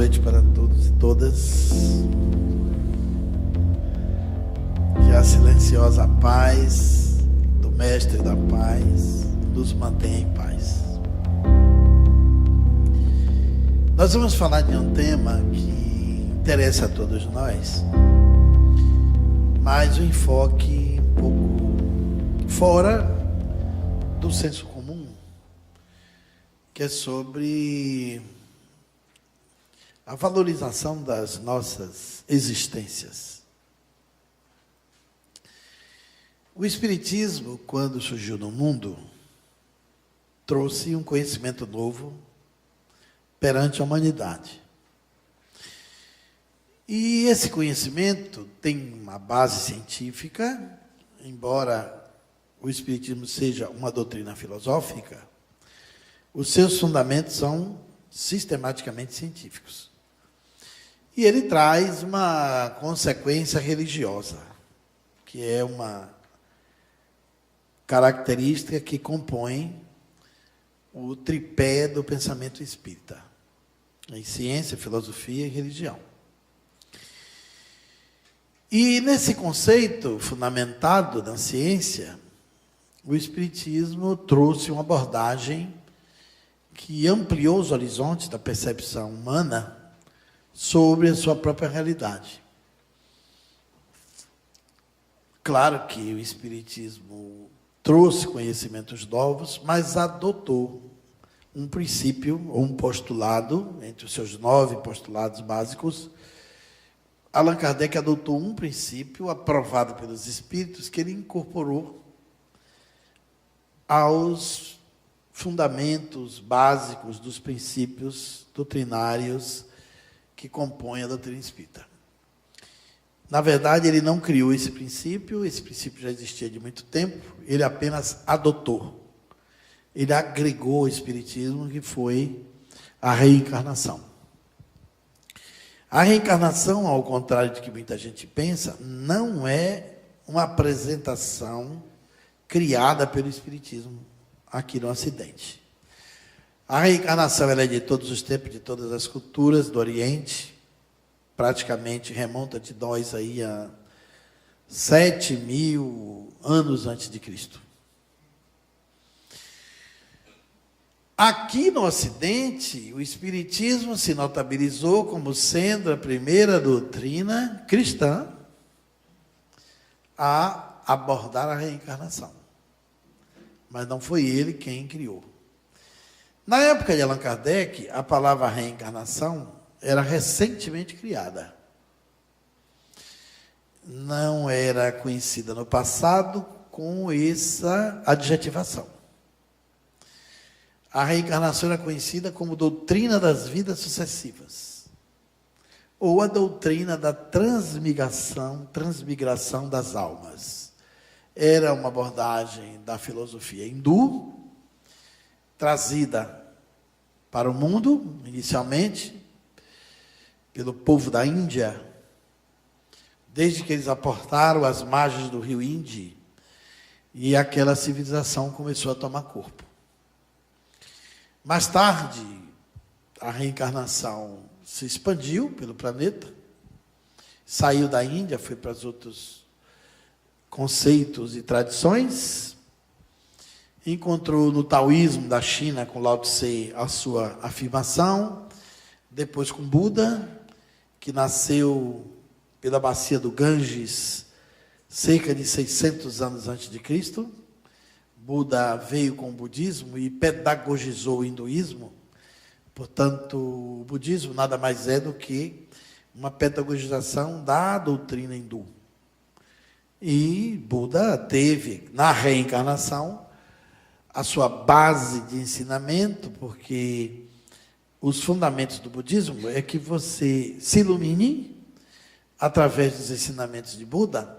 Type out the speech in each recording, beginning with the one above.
noite para todos e todas. Que a silenciosa paz do Mestre da Paz nos mantenha em paz. Nós vamos falar de um tema que interessa a todos nós, mas o enfoque um pouco fora do senso comum, que é sobre a valorização das nossas existências. O Espiritismo, quando surgiu no mundo, trouxe um conhecimento novo perante a humanidade. E esse conhecimento tem uma base científica, embora o Espiritismo seja uma doutrina filosófica, os seus fundamentos são sistematicamente científicos. E ele traz uma consequência religiosa, que é uma característica que compõe o tripé do pensamento espírita, em ciência, filosofia e religião. E nesse conceito fundamentado na ciência, o Espiritismo trouxe uma abordagem que ampliou os horizontes da percepção humana sobre a sua própria realidade. Claro que o Espiritismo trouxe conhecimentos novos, mas adotou um princípio, ou um postulado, entre os seus 9 postulados básicos. Allan Kardec adotou um princípio aprovado pelos espíritos que ele incorporou aos fundamentos básicos dos princípios doutrinários que compõem a doutrina espírita. Na verdade, ele não criou esse princípio já existia de muito tempo, ele apenas adotou. Ele agregou o Espiritismo, que foi a reencarnação. A reencarnação, ao contrário do que muita gente pensa, não é uma apresentação criada pelo Espiritismo aqui no Ocidente. A reencarnação ela é de todos os tempos, de todas as culturas do Oriente, praticamente remonta de nós aí a 7.000 anos antes de Cristo. Aqui no Ocidente, o Espiritismo se notabilizou como sendo a primeira doutrina cristã a abordar a reencarnação. Mas não foi ele quem criou. Na época de Allan Kardec, a palavra reencarnação era recentemente criada. Não era conhecida no passado com essa adjetivação. A reencarnação era conhecida como doutrina das vidas sucessivas, ou a doutrina da transmigração das almas. Era uma abordagem da filosofia hindu, trazida para o mundo, inicialmente, pelo povo da Índia, desde que eles aportaram as margens do rio Inde, e aquela civilização começou a tomar corpo. Mais tarde, a reencarnação se expandiu pelo planeta, saiu da Índia, foi para os outros conceitos e tradições, encontrou no taoísmo da China, com Lao Tse, a sua afirmação, depois com Buda, que nasceu pela bacia do Ganges, cerca de 600 anos antes de Cristo. Buda veio com o budismo e pedagogizou o hinduísmo. Portanto, o budismo nada mais é do que uma pedagogização da doutrina hindu. E Buda teve, na reencarnação, a sua base de ensinamento, porque os fundamentos do budismo é que você se ilumine através dos ensinamentos de Buda,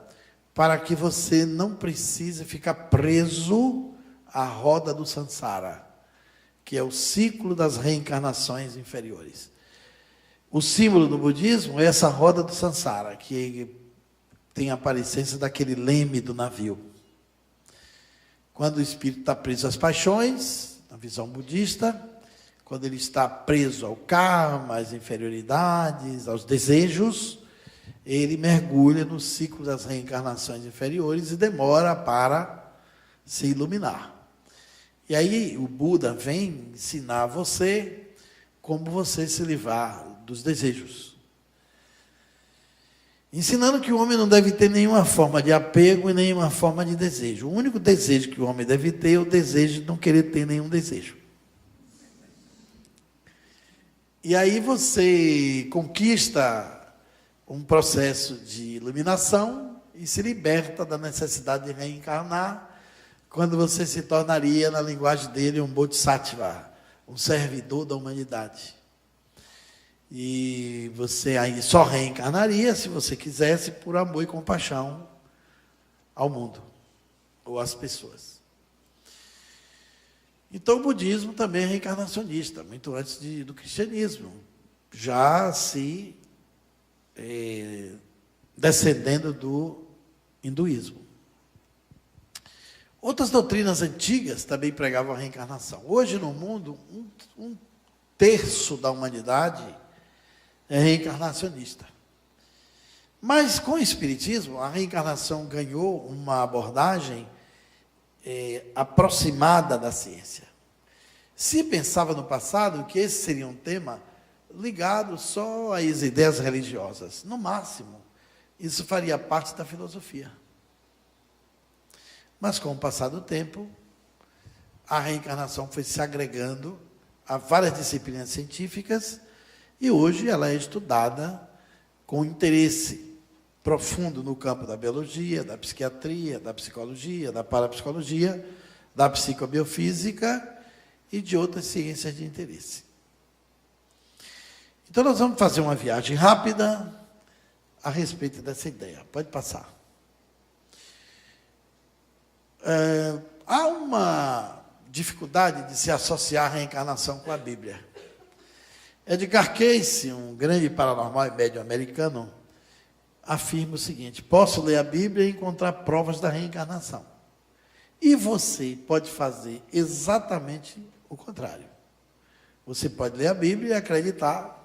para que você não precise ficar preso à roda do samsara, que é o ciclo das reencarnações inferiores. O símbolo do budismo é essa roda do samsara, que tem a aparência daquele leme do navio. Quando o espírito está preso às paixões, na visão budista, quando ele está preso ao karma, às inferioridades, aos desejos, ele mergulha no ciclo das reencarnações inferiores e demora para se iluminar. E aí o Buda vem ensinar a você como você se livrar dos desejos. Ensinando que o homem não deve ter nenhuma forma de apego e nenhuma forma de desejo. O único desejo que o homem deve ter é o desejo de não querer ter nenhum desejo. E aí você conquista um processo de iluminação e se liberta da necessidade de reencarnar, quando você se tornaria, na linguagem dele, um bodhisattva, um servidor da humanidade. E você aí só reencarnaria, se você quisesse, por amor e compaixão ao mundo, ou às pessoas. Então o budismo também é reencarnacionista, muito antes do cristianismo, já se descendendo do hinduísmo. Outras doutrinas antigas também pregavam a reencarnação. Hoje no mundo, um terço da humanidade é reencarnacionista. Mas com o Espiritismo, a reencarnação ganhou uma abordagem aproximada da ciência. Se pensava no passado que esse seria um tema ligado só às ideias religiosas, no máximo, isso faria parte da filosofia. Mas com o passar do tempo, a reencarnação foi se agregando a várias disciplinas científicas e hoje ela é estudada com interesse profundo no campo da biologia, da psiquiatria, da psicologia, da parapsicologia, da psicobiofísica e de outras ciências de interesse. Então nós vamos fazer uma viagem rápida a respeito dessa ideia. Pode passar. Há uma dificuldade de se associar a reencarnação com a Bíblia. Edgar Cayce, um grande paranormal e médium americano, afirma o seguinte: posso ler a Bíblia e encontrar provas da reencarnação. E você pode fazer exatamente o contrário. Você pode ler a Bíblia e acreditar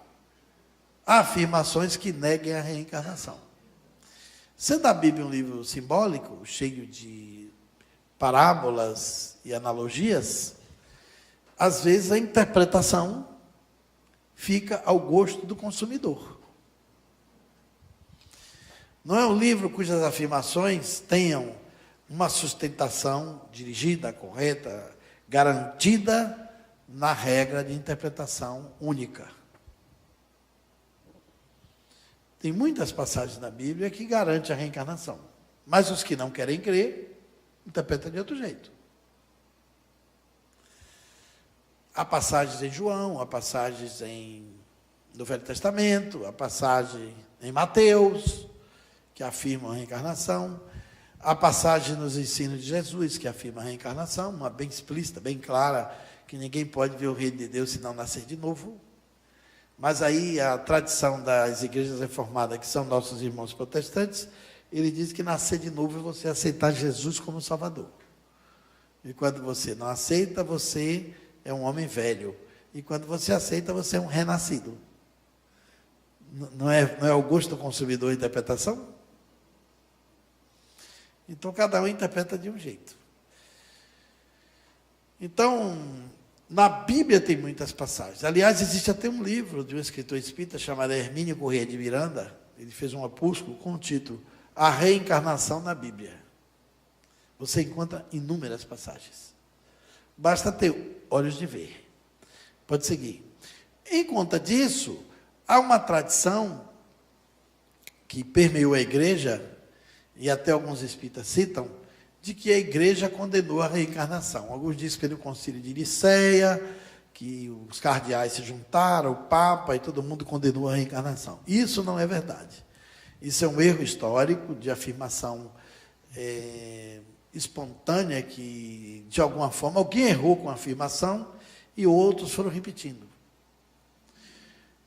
afirmações que neguem a reencarnação. Sendo a Bíblia um livro simbólico, cheio de parábolas e analogias, às vezes a interpretação fica ao gosto do consumidor. Não é um livro cujas afirmações tenham uma sustentação dirigida, correta, garantida na regra de interpretação única. Tem muitas passagens na Bíblia que garantem a reencarnação, mas os que não querem crer interpretam de outro jeito. Há passagens em João, há passagens no Velho Testamento, há passagem em Mateus, que afirmam a reencarnação, há passagem nos ensinos de Jesus, que afirma a reencarnação, uma bem explícita, bem clara, que ninguém pode ver o reino de Deus se não nascer de novo. Mas aí a tradição das igrejas reformadas, que são nossos irmãos protestantes, ele diz que nascer de novo é você aceitar Jesus como Salvador. E quando você não aceita, você é um homem velho. E quando você aceita, você é um renascido. Não é o gosto do consumidor a interpretação? Então, cada um interpreta de um jeito. Então, na Bíblia tem muitas passagens. Aliás, existe até um livro de um escritor espírita chamado Hermínio Corrêa de Miranda. Ele fez um opúsculo com o título A Reencarnação na Bíblia. Você encontra inúmeras passagens. Basta ter olhos de ver. Pode seguir. Em conta disso, há uma tradição que permeou a igreja, e até alguns espíritas citam, de que a igreja condenou a reencarnação. Alguns dizem pelo concílio de Nicéia, que os cardeais se juntaram, o Papa, e todo mundo condenou a reencarnação. Isso não é verdade. Isso é um erro histórico de afirmação espontânea, que, de alguma forma, alguém errou com a afirmação e outros foram repetindo.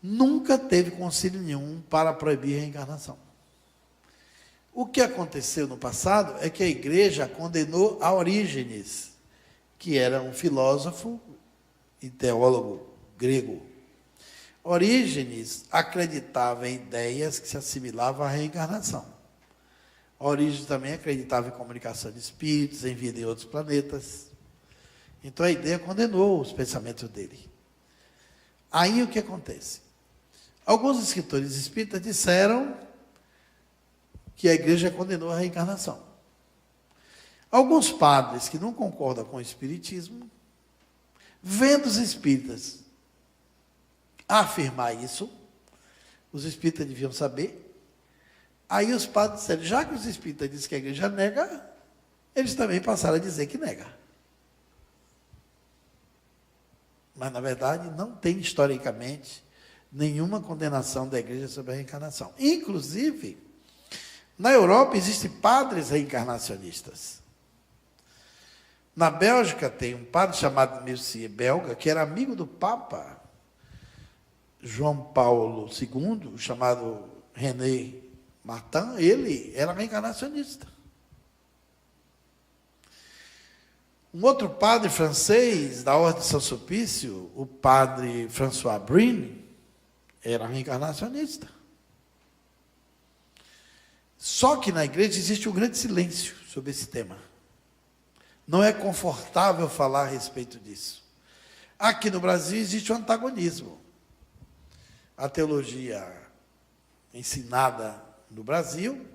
Nunca teve concílio nenhum para proibir a reencarnação. O que aconteceu no passado é que a igreja condenou a Orígenes, que era um filósofo e teólogo grego. Orígenes acreditava em ideias que se assimilavam à reencarnação. Orígenes também acreditava em comunicação de espíritos, em vida em outros planetas. Então a ideia condenou os pensamentos dele. Aí o que acontece? Alguns escritores espíritas disseram que a igreja condenou a reencarnação. Alguns padres que não concordam com o espiritismo, vendo os espíritas afirmar isso, os espíritas deviam saber. Aí os padres disseram, já que os espíritas dizem que a igreja nega, eles também passaram a dizer que nega. Mas, na verdade, não tem historicamente nenhuma condenação da igreja sobre a reencarnação. Inclusive, na Europa existem padres reencarnacionistas. Na Bélgica tem um padre chamado Mercier Belga, que era amigo do Papa João Paulo II, chamado René Martin. Ele era reencarnacionista. Um outro padre francês da Ordem de São Sulpício, o padre François Brune, era reencarnacionista. Só que na igreja existe um grande silêncio sobre esse tema. Não é confortável falar a respeito disso. Aqui no Brasil existe um antagonismo. A teologia ensinada no Brasil,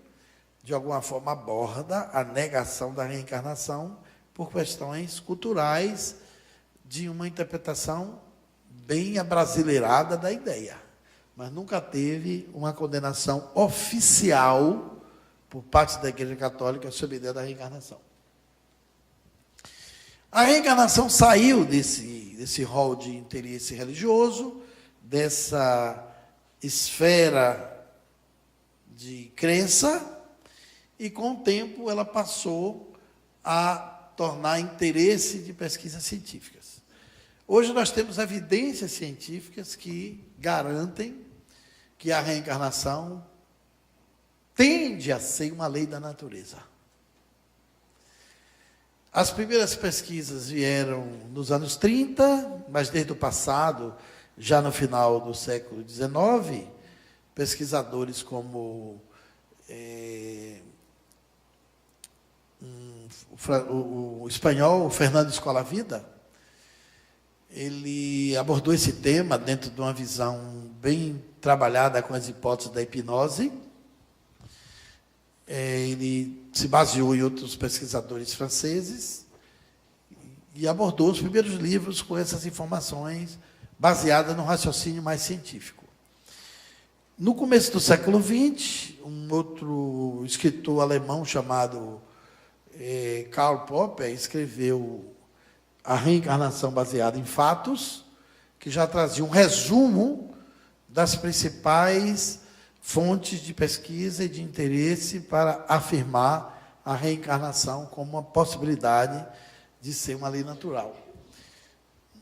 de alguma forma, aborda a negação da reencarnação por questões culturais de uma interpretação bem abrasileirada da ideia. Mas nunca teve uma condenação oficial por parte da Igreja Católica sobre a ideia da reencarnação. A reencarnação saiu desse rol de interesse religioso, dessa esfera de crença, e com o tempo ela passou a tornar interesse de pesquisas científicas. Hoje nós temos evidências científicas que garantem que a reencarnação tende a ser uma lei da natureza. As primeiras pesquisas vieram nos anos 30, mas desde o passado, já no final do século XIX, pesquisadores como o espanhol Fernando Escolavida, ele abordou esse tema dentro de uma visão bem trabalhada com as hipóteses da hipnose. Ele se baseou em outros pesquisadores franceses e abordou os primeiros livros com essas informações baseadas no raciocínio mais científico. No começo do século XX, um outro escritor alemão chamado Karl Popper escreveu A Reencarnação Baseada em Fatos, que já trazia um resumo das principais fontes de pesquisa e de interesse para afirmar a reencarnação como uma possibilidade de ser uma lei natural.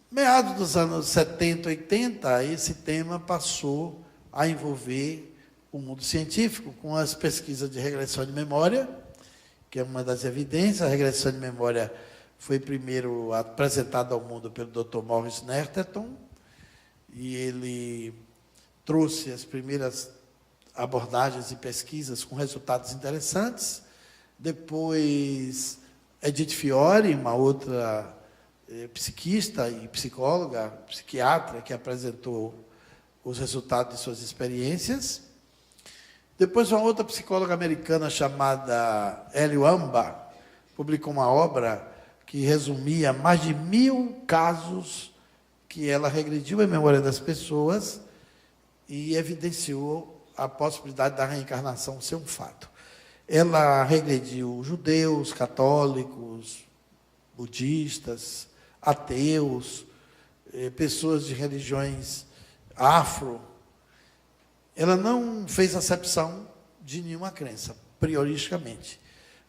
Meados dos anos 70, 80, esse tema passou a envolver o mundo científico com as pesquisas de regressão de memória, que é uma das evidências. A regressão de memória foi primeiro apresentada ao mundo pelo Dr. Maurice Nerterton, e ele trouxe as primeiras abordagens e pesquisas com resultados interessantes. Depois, Edith Fiore, uma outra psiquista e psicóloga, psiquiatra, que apresentou os resultados de suas experiências. Depois, uma outra psicóloga americana chamada Ellie Wambach publicou uma obra que resumia mais de 1000 casos que ela regrediu a memória das pessoas e evidenciou a possibilidade da reencarnação ser um fato. Ela regrediu judeus, católicos, budistas, ateus, pessoas de religiões afro. Ela não fez acepção de nenhuma crença, prioristicamente.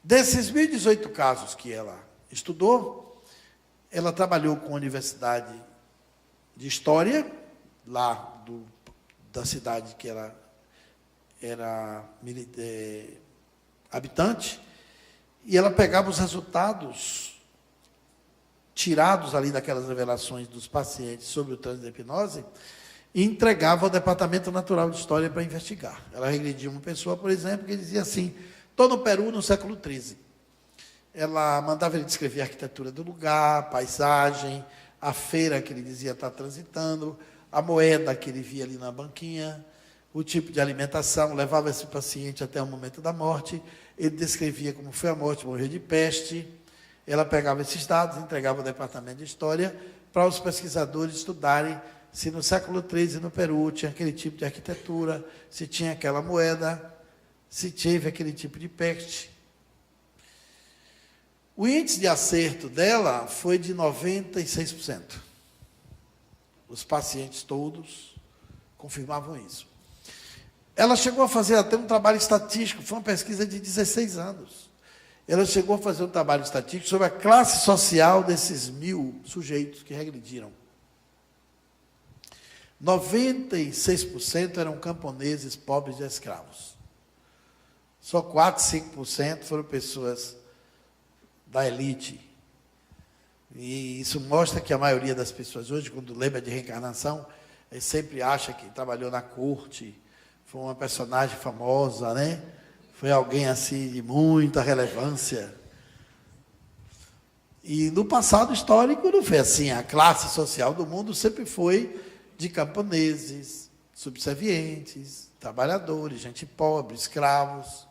Desses 1018 casos que ela estudou, ela trabalhou com a Universidade de História, lá da cidade que ela era habitante, e ela pegava os resultados tirados ali daquelas revelações dos pacientes sobre o trânsito da hipnose, e entregava ao Departamento Natural de História para investigar. Ela regredia uma pessoa, por exemplo, que dizia assim: estou no Peru no século XIII. Ela mandava ele descrever a arquitetura do lugar, a paisagem, a feira que ele dizia estar transitando, a moeda que ele via ali na banquinha, o tipo de alimentação, levava esse paciente até o momento da morte, ele descrevia como foi a morte, morreu de peste. Ela pegava esses dados, entregava ao Departamento de História para os pesquisadores estudarem se no século XIII no Peru tinha aquele tipo de arquitetura, se tinha aquela moeda, se teve aquele tipo de peste. O índice de acerto dela foi de 96%. Os pacientes todos confirmavam isso. Ela chegou a fazer até um trabalho estatístico, foi uma pesquisa de 16 anos. Ela chegou a fazer um trabalho estatístico sobre a classe social desses 1.000 sujeitos que regrediram. 96% eram camponeses pobres de escravos. Só 4, 5% foram pessoas da elite. E isso mostra que a maioria das pessoas hoje, quando lembra de reencarnação, sempre acha que trabalhou na corte, foi uma personagem famosa, né? Foi alguém assim de muita relevância. E no passado histórico não foi assim. A classe social do mundo sempre foi de camponeses, subservientes, trabalhadores, gente pobre, escravos.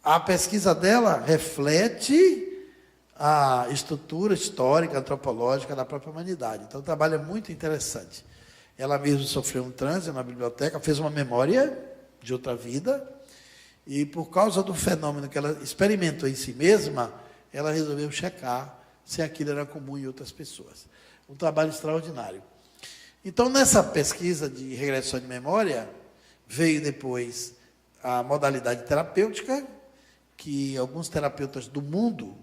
A pesquisa dela reflete a estrutura histórica, antropológica da própria humanidade. Então, o trabalho é muito interessante. Ela mesma sofreu um trânsito na biblioteca, fez uma memória de outra vida, e por causa do fenômeno que ela experimentou em si mesma, ela resolveu checar se aquilo era comum em outras pessoas. Um trabalho extraordinário. Então, nessa pesquisa de regressão de memória, veio depois a modalidade terapêutica, que alguns terapeutas do mundo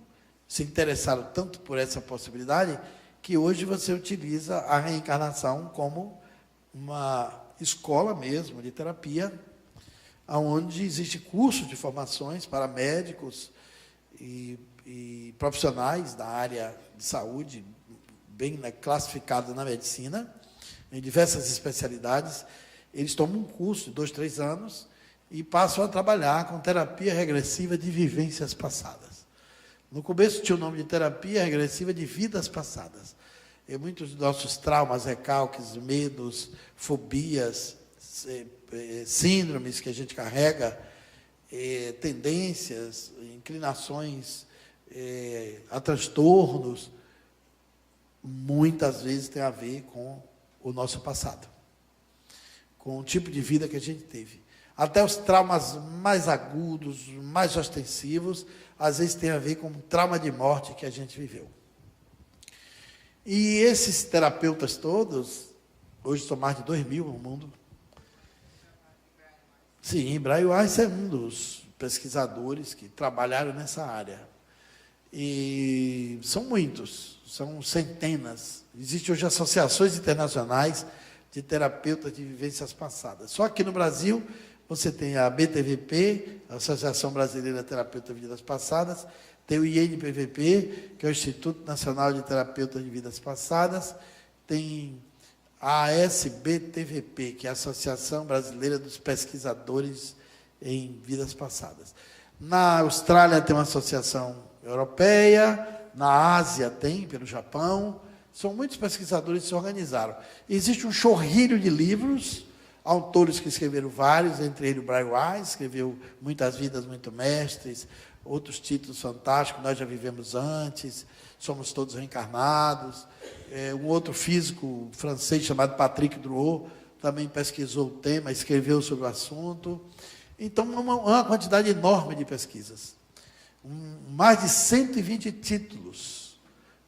se interessaram tanto por essa possibilidade, que hoje você utiliza a reencarnação como uma escola mesmo de terapia, onde existe curso de formações para médicos e profissionais da área de saúde, bem classificados na medicina, em diversas especialidades. Eles tomam um curso de 2, 3 anos e passam a trabalhar com terapia regressiva de vivências passadas. No começo tinha o nome de terapia regressiva de vidas passadas. E muitos dos nossos traumas, recalques, medos, fobias, síndromes que a gente carrega, tendências, inclinações a transtornos, muitas vezes tem a ver com o nosso passado, com o tipo de vida que a gente teve. Até os traumas mais agudos, mais ostensivos, às vezes tem a ver com o trauma de morte que a gente viveu. E esses terapeutas todos, hoje são mais de 2.000 no mundo. Sim, Brian Weiss é um dos pesquisadores que trabalharam nessa área. E são muitos, são centenas. Existem hoje associações internacionais de terapeutas de vivências passadas. Só aqui no Brasil, você tem a BTVP, a Associação Brasileira de Terapeutas de Vidas Passadas, tem o INPVP, que é o Instituto Nacional de Terapeutas de Vidas Passadas, tem a ASBTVP, que é a Associação Brasileira dos Pesquisadores em Vidas Passadas. Na Austrália tem uma associação europeia, na Ásia tem, pelo Japão. São muitos pesquisadores que se organizaram. Existe um chorrilho de livros, autores que escreveram vários, entre eles o Brian Weiss, escreveu Muitas Vidas, Muito Mestres, outros títulos fantásticos, Nós Já Vivemos Antes, Somos Todos Reencarnados. Um outro físico francês chamado Patrick Drouot também pesquisou o tema, escreveu sobre o assunto. Então, uma quantidade enorme de pesquisas. Mais de 120 títulos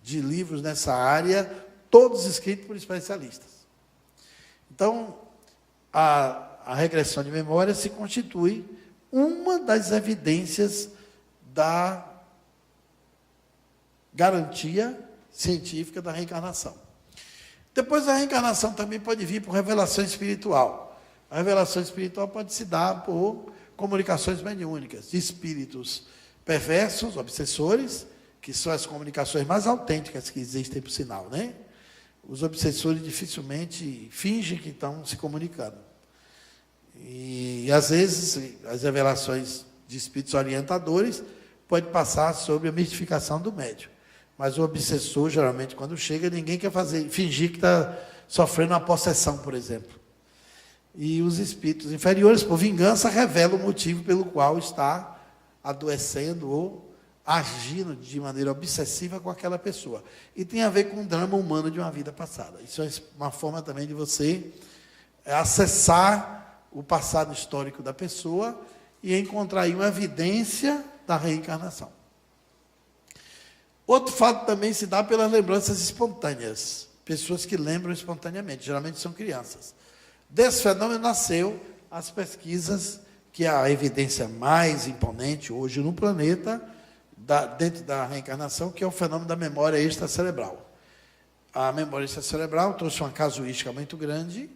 de livros nessa área, todos escritos por especialistas. Então, a regressão de memória se constitui uma das evidências da garantia científica da reencarnação. Depois, a reencarnação também pode vir por revelação espiritual. A revelação espiritual pode se dar por comunicações mediúnicas, de espíritos perversos, obsessores, que são as comunicações mais autênticas que existem, por sinal, né? Os obsessores dificilmente fingem que estão se comunicando. E, às vezes, as revelações de espíritos orientadores podem passar sobre a mistificação do médium. Mas o obsessor, geralmente, quando chega, ninguém quer fingir que está sofrendo uma possessão, por exemplo. E os espíritos inferiores, por vingança, revelam o motivo pelo qual está adoecendo ou agindo de maneira obsessiva com aquela pessoa. E tem a ver com o drama humano de uma vida passada. Isso é uma forma também de você acessar o passado histórico da pessoa e encontrar aí uma evidência da reencarnação. Outro fato também se dá pelas lembranças espontâneas. Pessoas que lembram espontaneamente, geralmente são crianças. Desse fenômeno nasceu as pesquisas, que é a evidência mais imponente hoje no planeta, dentro da reencarnação, que é o fenômeno da memória extracerebral. A memória extracerebral trouxe uma casuística muito grande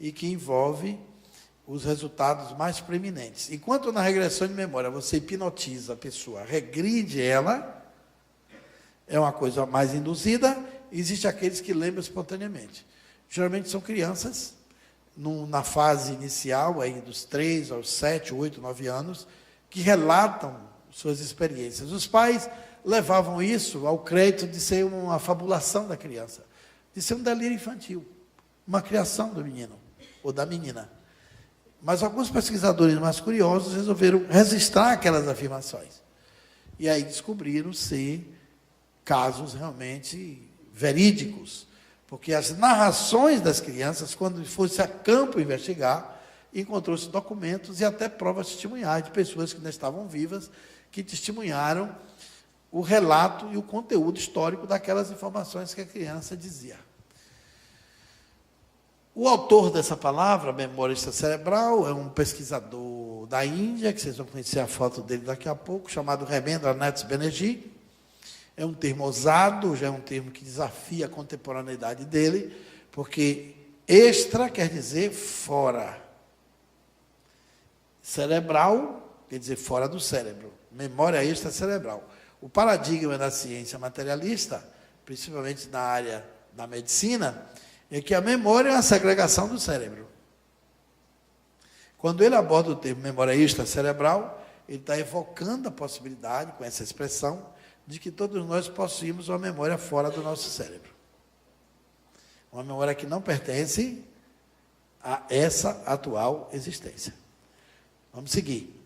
e que envolve os resultados mais preeminentes. Enquanto na regressão de memória você hipnotiza a pessoa, regride ela, é uma coisa mais induzida, existem aqueles que lembram espontaneamente. Geralmente são crianças, na fase inicial, aí dos 3 aos 7, 8, 9 anos, que relatam suas experiências. Os pais levavam isso ao crédito de ser uma fabulação da criança, de ser um delírio infantil, uma criação do menino ou da menina. Mas alguns pesquisadores mais curiosos resolveram registrar aquelas afirmações. E aí descobriram ser casos realmente verídicos, porque as narrações das crianças, quando fosse a campo investigar, encontrou-se documentos e até provas testemunhais de pessoas que ainda estavam vivas, que testemunharam o relato e o conteúdo histórico daquelas informações que a criança dizia. O autor dessa palavra, memória extracerebral, é um pesquisador da Índia, que vocês vão conhecer a foto dele daqui a pouco, chamado Rabindranath Banerjee. É um termo ousado, já é um termo que desafia a contemporaneidade dele, porque extra quer dizer fora. Cerebral quer dizer fora do cérebro. Memória extracerebral. O paradigma da ciência materialista, principalmente na área da medicina, é que a memória é uma segregação do cérebro. Quando ele aborda o termo memória extracerebral, ele está evocando a possibilidade, com essa expressão, de que todos nós possuímos uma memória fora do nosso cérebro. Uma memória que não pertence a essa atual existência. Vamos seguir.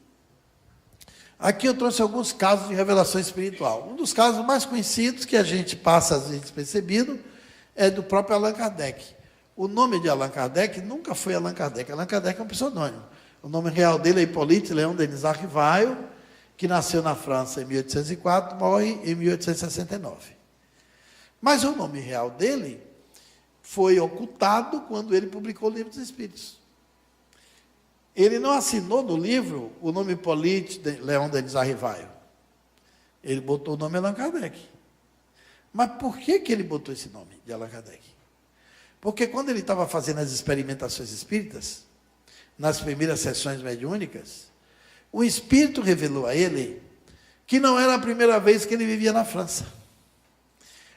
Aqui eu trouxe alguns casos de revelação espiritual. Um dos casos mais conhecidos, que a gente passa às vezes despercebido, é do próprio Allan Kardec. O nome de Allan Kardec nunca foi Allan Kardec. Allan Kardec é um pseudônimo. O nome real dele é Hippolyte Léon Denis Arrivaille, que nasceu na França em 1804, morre em 1869. Mas o nome real dele foi ocultado quando ele publicou o Livro dos Espíritos. Ele não assinou no livro o nome Hippolyte Léon Denis Arrivaille. Ele botou o nome Allan Kardec. Mas por que ele botou esse nome de Allan Kardec? Porque quando ele estava fazendo as experimentações espíritas, nas primeiras sessões mediúnicas, o Espírito revelou a ele que não era a primeira vez que ele vivia na França.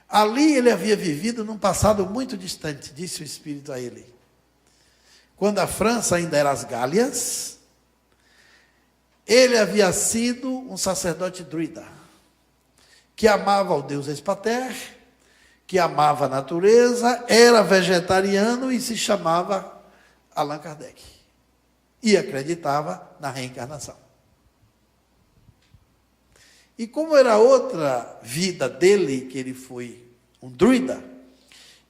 Ali ele havia vivido num passado muito distante, disse o Espírito a ele. Quando a França ainda era as Gálias, ele havia sido um sacerdote druida, que amava ao Deus Espater, que amava a natureza, era vegetariano e se chamava Allan Kardec. E acreditava na reencarnação. E como era outra vida dele, que ele foi um druida,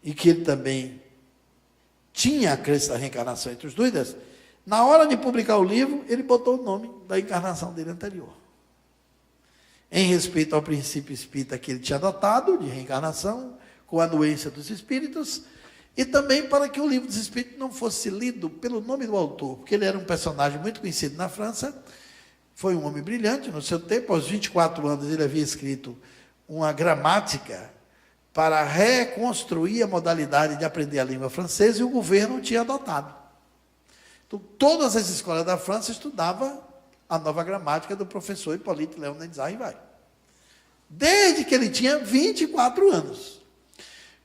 e que ele também tinha a crença da reencarnação entre os druidas, na hora de publicar o livro, ele botou o nome da encarnação dele anterior. Em respeito ao princípio espírita que ele tinha adotado, de reencarnação, com a anuência dos espíritos, e também para que o Livro dos Espíritos não fosse lido pelo nome do autor, porque ele era um personagem muito conhecido na França, foi um homem brilhante no seu tempo, aos 24 anos ele havia escrito uma gramática para reconstruir a modalidade de aprender a língua francesa, e o governo tinha adotado. Então, todas as escolas da França estudavam a nova gramática do professor Hippolyte Léon Denis Arrivaille. desde que ele tinha 24 anos.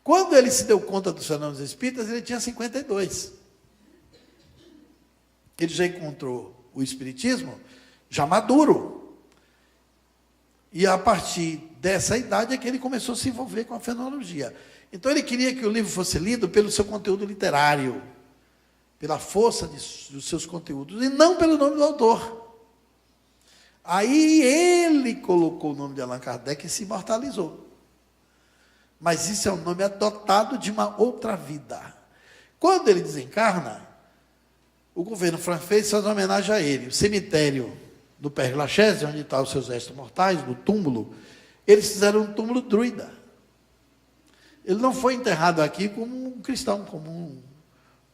Quando ele se deu conta dos fenômenos espíritas, ele tinha 52. Ele já encontrou o espiritismo já maduro. E a partir dessa idade é que ele começou a se envolver com a fenomenologia. Então ele queria que o livro fosse lido pelo seu conteúdo literário, pela força dos seus conteúdos, e não pelo nome do autor. Aí ele colocou o nome de Allan Kardec e se imortalizou. Mas isso é um nome adotado de uma outra vida. Quando ele desencarna, o governo francês faz uma homenagem a ele. O cemitério do Père Lachaise, onde estão os seus restos mortais, no túmulo, eles fizeram um túmulo druida. Ele não foi enterrado aqui como um cristão, como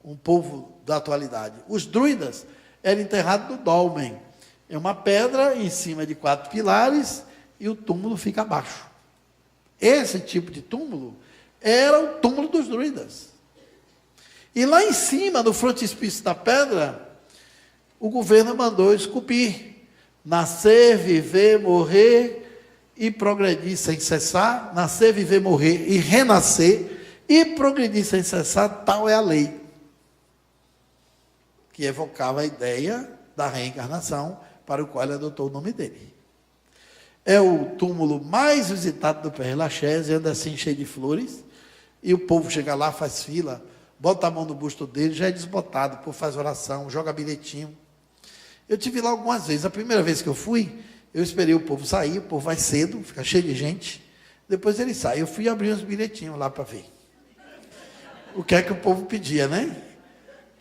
um povo da atualidade. Os druidas eram enterrados no dolmen. É uma pedra em cima de 4 pilares e o túmulo fica abaixo. Esse tipo de túmulo era o túmulo dos druidas. E lá em cima, no frontispício da pedra, o governo mandou esculpir: nascer, viver, morrer e progredir sem cessar. Nascer, viver, morrer e renascer e progredir sem cessar, tal é a lei. Que evocava a ideia da reencarnação, para o qual ele adotou o nome dele. É o túmulo mais visitado do Père Lachaise, anda assim cheio de flores, e o povo chega lá, faz fila, bota a mão no busto dele, já é desbotado, o povo faz oração, joga bilhetinho. Eu tive lá algumas vezes. A primeira vez que eu fui, eu esperei o povo sair, o povo vai cedo, fica cheio de gente, depois ele sai. Eu fui abrir uns bilhetinhos lá para ver o que é que o povo pedia, né?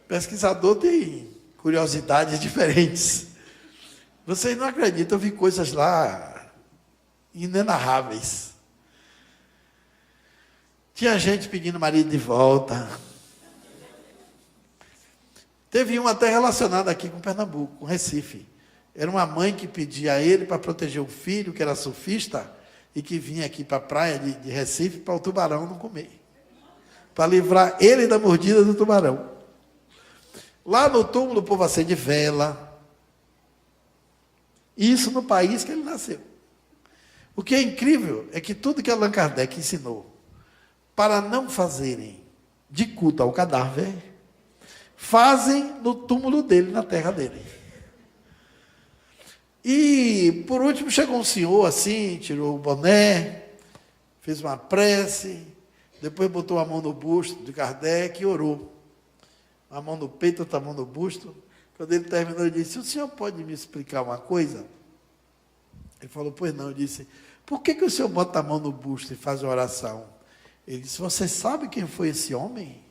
Pesquisador tem curiosidades diferentes. Vocês não acreditam, eu vi coisas lá inenarráveis. Tinha gente pedindo marido de volta. Teve um até relacionado aqui com Pernambuco, com Recife. Era uma mãe que pedia a ele para proteger o filho, que era surfista, e que vinha aqui para a praia de Recife para o tubarão não comer. Para livrar ele da mordida do tubarão. Lá no túmulo o povo acende vela. Isso no país que ele nasceu. O que é incrível é que tudo que Allan Kardec ensinou para não fazerem de culto ao cadáver, fazem no túmulo dele, na terra dele. E, por último, chegou um senhor assim, tirou o boné, fez uma prece, depois botou a mão no busto de Kardec e orou. A mão no peito, outra mão no busto. Quando ele terminou, ele disse: o senhor pode me explicar uma coisa? Ele falou: pois não. Eu disse: por que o senhor bota a mão no busto e faz uma oração? Ele disse: você sabe quem foi esse homem?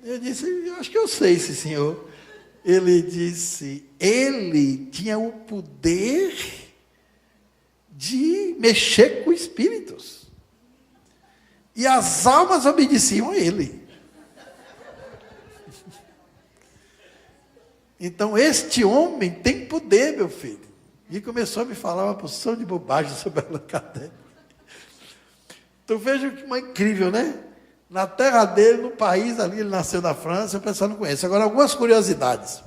Eu disse: eu acho que eu sei, esse senhor. Ele disse: ele tinha o poder de mexer com espíritos. E as almas obedeciam a ele. Então, este homem tem poder, meu filho. E começou a me falar uma porção de bobagem sobre Allan Kardec. Então, veja que uma incrível, né? Na terra dele, no país ali, ele nasceu na França, o pessoal não conhece. Agora, algumas curiosidades.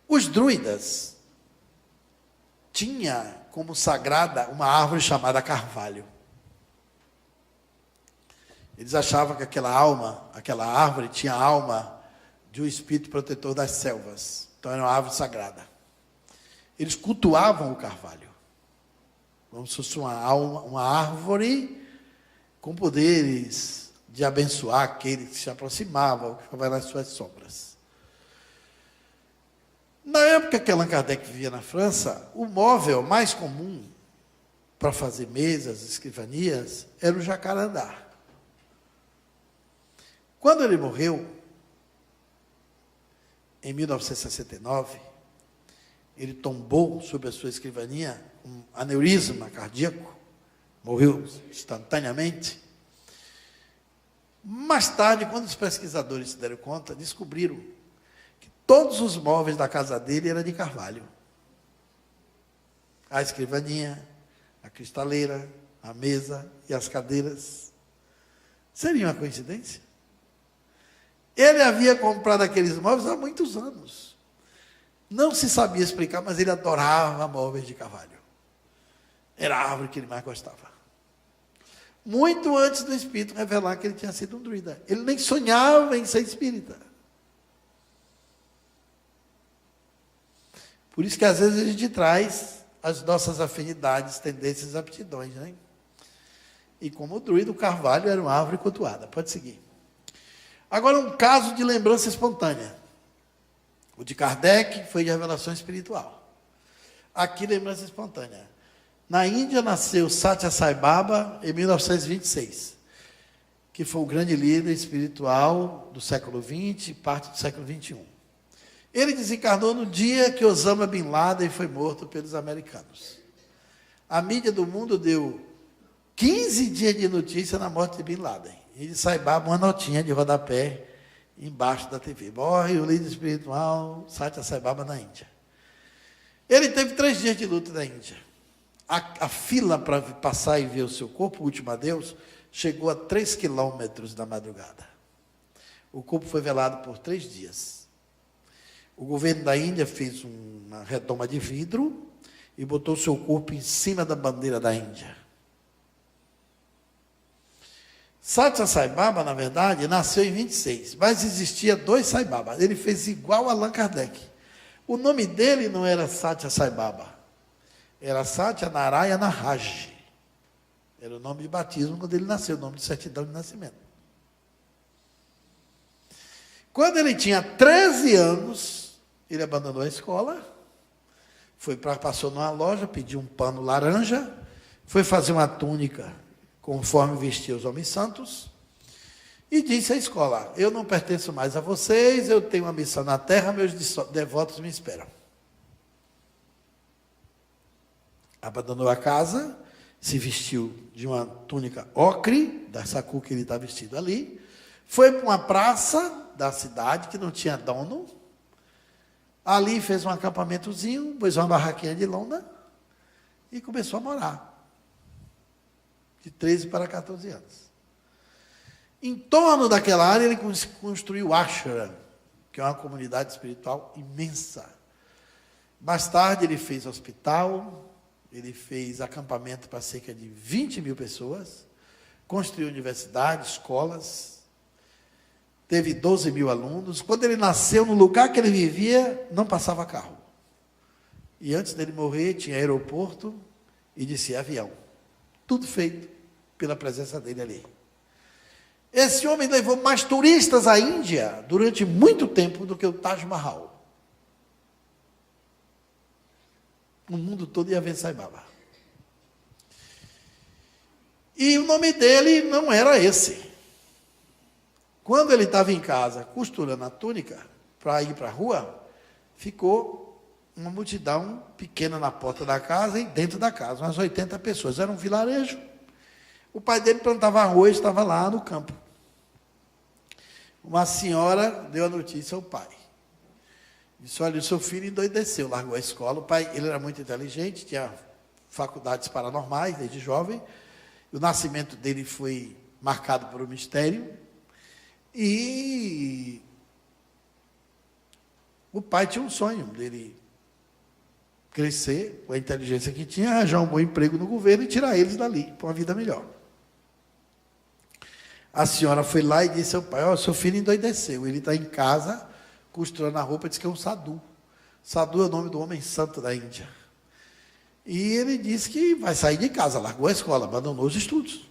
Os druidas tinham como sagrada uma árvore chamada carvalho. Eles achavam que aquela árvore tinha a alma de um espírito protetor das selvas. Então era uma árvore sagrada. Eles cultuavam o carvalho, como se fosse uma árvore com poderes de abençoar aquele que se aproximava, que ficava nas suas sombras. Na época que Allan Kardec vivia na França, o móvel mais comum para fazer mesas, escrivanias, era o jacarandá. Quando ele morreu, em 1969, ele tombou sobre a sua escrivaninha um aneurisma cardíaco, morreu instantaneamente. Mais tarde, quando os pesquisadores se deram conta, descobriram que todos os móveis da casa dele eram de carvalho. A escrivaninha, a cristaleira, a mesa e as cadeiras. Seria uma coincidência? Ele havia comprado aqueles móveis há muitos anos. Não se sabia explicar, mas ele adorava móveis de carvalho. Era a árvore que ele mais gostava. Muito antes do Espírito revelar que ele tinha sido um druida. Ele nem sonhava em ser espírita. Por isso que às vezes a gente traz as nossas afinidades, tendências, aptidões, né? E como o druida, o carvalho era uma árvore cultuada. Pode seguir. Agora, um caso de lembrança espontânea. O de Kardec foi de revelação espiritual. Aqui, lembrança espontânea. Na Índia nasceu Satya Sai Baba em 1926, que foi o grande líder espiritual do século XX e parte do século XXI. Ele desencarnou no dia que Osama Bin Laden foi morto pelos americanos. A mídia do mundo deu 15 dias de notícia na morte de Bin Laden. E de Sai Baba, uma notinha de rodapé embaixo da TV. Morre o líder espiritual Satya Sai Baba na Índia. Ele teve 3 dias de luta na Índia. A fila para passar e ver o seu corpo, o último adeus, chegou a 3 quilômetros da madrugada. O corpo foi velado por 3 dias. O governo da Índia fez uma redoma de vidro e botou o seu corpo em cima da bandeira da Índia. Satya Sai Baba, na verdade, nasceu em 26, mas existia 2 Sai Baba. Ele fez igual a Allan Kardec. O nome dele não era Satya Sai Baba. Era Satya Narayana Raj. Era o nome de batismo quando ele nasceu, o nome de certidão de nascimento. Quando ele tinha 13 anos, ele abandonou a escola, passou numa loja, pediu um pano laranja, foi fazer uma túnica conforme vestia os homens santos, e disse à escola: eu não pertenço mais a vocês, eu tenho uma missão na terra, meus devotos me esperam. Abandonou a casa, se vestiu de uma túnica ocre, dessa cor que ele está vestido ali, foi para uma praça da cidade que não tinha dono, ali fez um acampamentozinho, pôs uma barraquinha de lona e começou a morar, de 13 para 14 anos. Em torno daquela área ele construiu o ashram, que é uma comunidade espiritual imensa. Mais tarde ele fez hospital, ele fez acampamento para cerca de 20 mil pessoas, construiu universidades, escolas, teve 12 mil alunos. Quando ele nasceu, no lugar que ele vivia, não passava carro. E antes dele morrer, tinha aeroporto e descia avião. Tudo feito pela presença dele ali. Esse homem levou mais turistas à Índia durante muito tempo do que o Taj Mahal. O mundo todo ia ver Sai Baba. E o nome dele não era esse. Quando ele estava em casa, costurando a túnica, para ir para a rua, ficou uma multidão pequena na porta da casa e dentro da casa, umas 80 pessoas. Era um vilarejo. O pai dele plantava arroz, estava lá no campo. Uma senhora deu a notícia ao pai. Disse: olha, o seu filho endoideceu, largou a escola. O pai, ele era muito inteligente, tinha faculdades paranormais desde jovem. O nascimento dele foi marcado por um mistério. E o pai tinha um sonho dele crescer, com a inteligência que tinha, arranjar um bom emprego no governo e tirar eles dali, para uma vida melhor. A senhora foi lá e disse ao pai: ó, seu filho endoideceu, ele está em casa, costurando a roupa, disse que é um sadhu. Sadhu é o nome do homem santo da Índia. E ele disse que vai sair de casa, largou a escola, abandonou os estudos.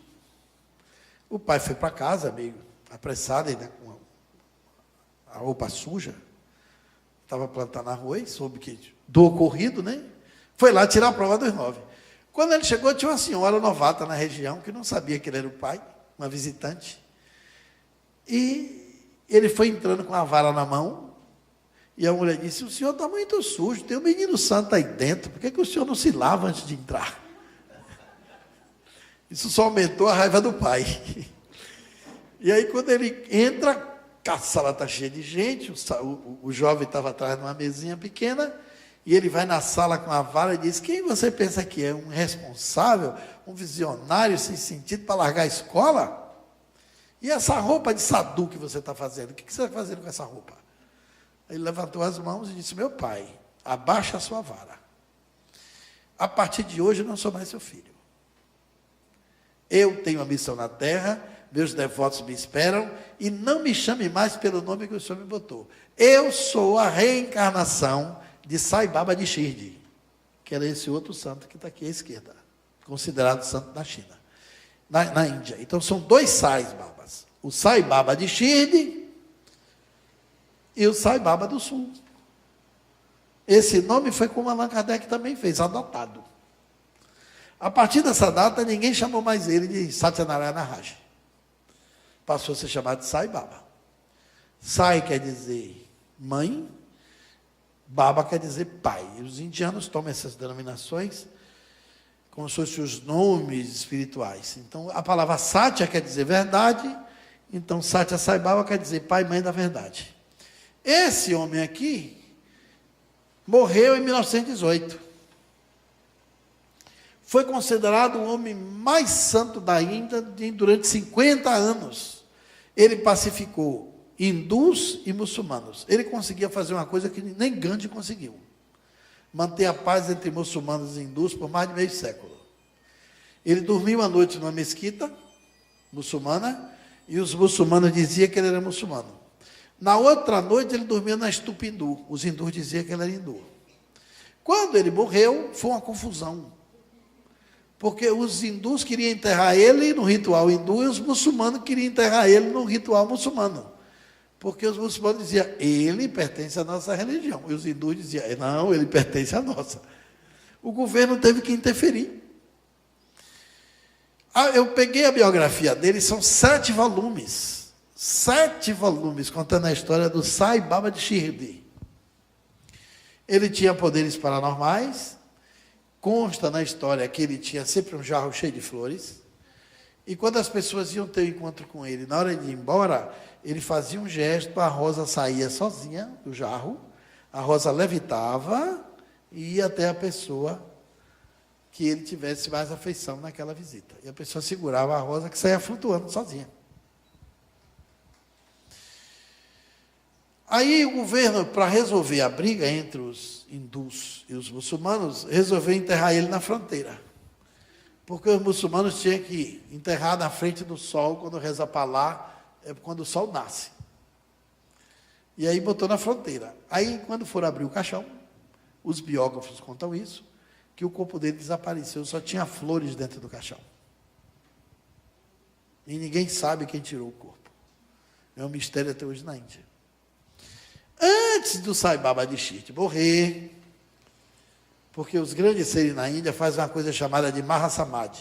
O pai foi para casa, meio apressado, ainda com a roupa suja, estava plantando arroz, soube que do ocorrido, né? Foi lá tirar a prova dos 9. Quando ele chegou, tinha uma senhora novata na região, que não sabia que ele era o pai, uma visitante. E ele foi entrando com a vara na mão, e a mulher disse: o senhor está muito sujo, tem um menino santo aí dentro, por que o senhor não se lava antes de entrar? Isso só aumentou a raiva do pai. E aí, quando ele entra, a sala está cheia de gente, o jovem estava atrás de uma mesinha pequena, e ele vai na sala com a vara e diz: quem você pensa que é? Um responsável, um visionário sem sentido para largar a escola? E essa roupa de sadhu que você está fazendo? O que você está fazendo com essa roupa? Ele levantou as mãos e disse: meu pai, abaixa a sua vara. a partir de hoje eu não sou mais seu filho. Eu tenho a missão na terra, meus devotos me esperam, e não me chame mais pelo nome que o Senhor me botou. Eu sou a reencarnação de Sai Baba de Shirdi, que era esse outro santo que está aqui à esquerda, considerado santo da China, na Índia. Então são dois Sai Babas, o Sai Baba de Shirdi e o Sai Baba do Sul. Esse nome foi como Allan Kardec também fez, adotado. A partir dessa data, ninguém chamou mais ele de Satyanarayana Raj. Passou a ser chamado de Sai Baba. Sai quer dizer mãe, Baba quer dizer pai. E os indianos tomam essas denominações como se fossem os nomes espirituais. Então, a palavra Satya quer dizer verdade, então Satya Sai Baba quer dizer pai e mãe da verdade. Esse homem aqui morreu em 1918. Foi considerado o homem mais santo da Índia durante 50 anos. Ele pacificou hindus e muçulmanos. Ele conseguia fazer uma coisa que nem Gandhi conseguiu. Manter a paz entre muçulmanos e hindus por mais de meio século. Ele dormia uma noite numa mesquita muçulmana e os muçulmanos diziam que ele era muçulmano. Na outra noite ele dormia na estupa hindu. Os hindus diziam que ele era hindu. Quando ele morreu, foi uma confusão. Porque os hindus queriam enterrar ele no ritual hindu e os muçulmanos queriam enterrar ele no ritual muçulmano. Porque os muçulmanos diziam, ele pertence à nossa religião. E os hindus diziam, não, ele pertence à nossa. O governo teve que interferir. Eu peguei a biografia dele, são 7 volumes. 7 volumes contando a história do Sai Baba de Shirdi. Ele tinha poderes paranormais. Consta na história que ele tinha sempre um jarro cheio de flores. E quando as pessoas iam ter um encontro com ele, na hora de ir embora, ele fazia um gesto, a rosa saía sozinha do jarro, a rosa levitava e ia até a pessoa que ele tivesse mais afeição naquela visita. E a pessoa segurava a rosa que saía flutuando sozinha. Aí o governo, para resolver a briga entre os hindus e os muçulmanos, resolveu enterrar ele na fronteira. Porque os muçulmanos tinham que enterrar na frente do sol, quando reza para lá, é quando o sol nasce. E aí botou na fronteira. Aí, quando for abrir o caixão, os biógrafos contam isso, que o corpo dele desapareceu, só tinha flores dentro do caixão. E ninguém sabe quem tirou o corpo. É um mistério até hoje na Índia. Antes do Sai Baba de Shirdi morrer, porque os grandes seres na Índia fazem uma coisa chamada de Maha Samadhi.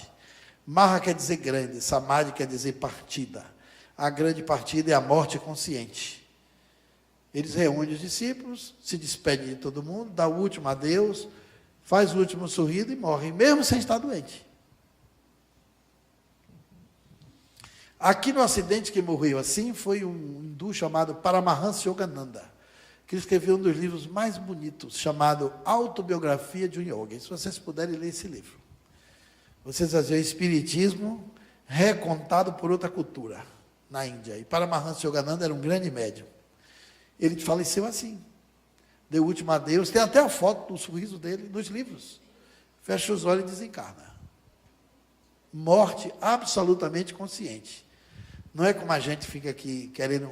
Maha quer dizer grande, Samadhi quer dizer partida. A grande partida é a morte consciente. Eles reúnem os discípulos, se despedem de todo mundo, dá o último adeus, faz o último sorriso e morre, mesmo sem estar doente. Aqui no Ocidente, quem morreu assim foi um hindu chamado Paramahansa Yogananda, que escreveu um dos livros mais bonitos, chamado Autobiografia de um Yogi. Se vocês puderem ler esse livro, vocês vão ver o espiritismo recontado por outra cultura na Índia. E Paramahansa Yogananda era um grande médium. Ele faleceu assim, deu o último adeus, tem até a foto do sorriso dele nos livros. Fecha os olhos e desencarna. Morte absolutamente consciente. Não é como a gente fica aqui querendo,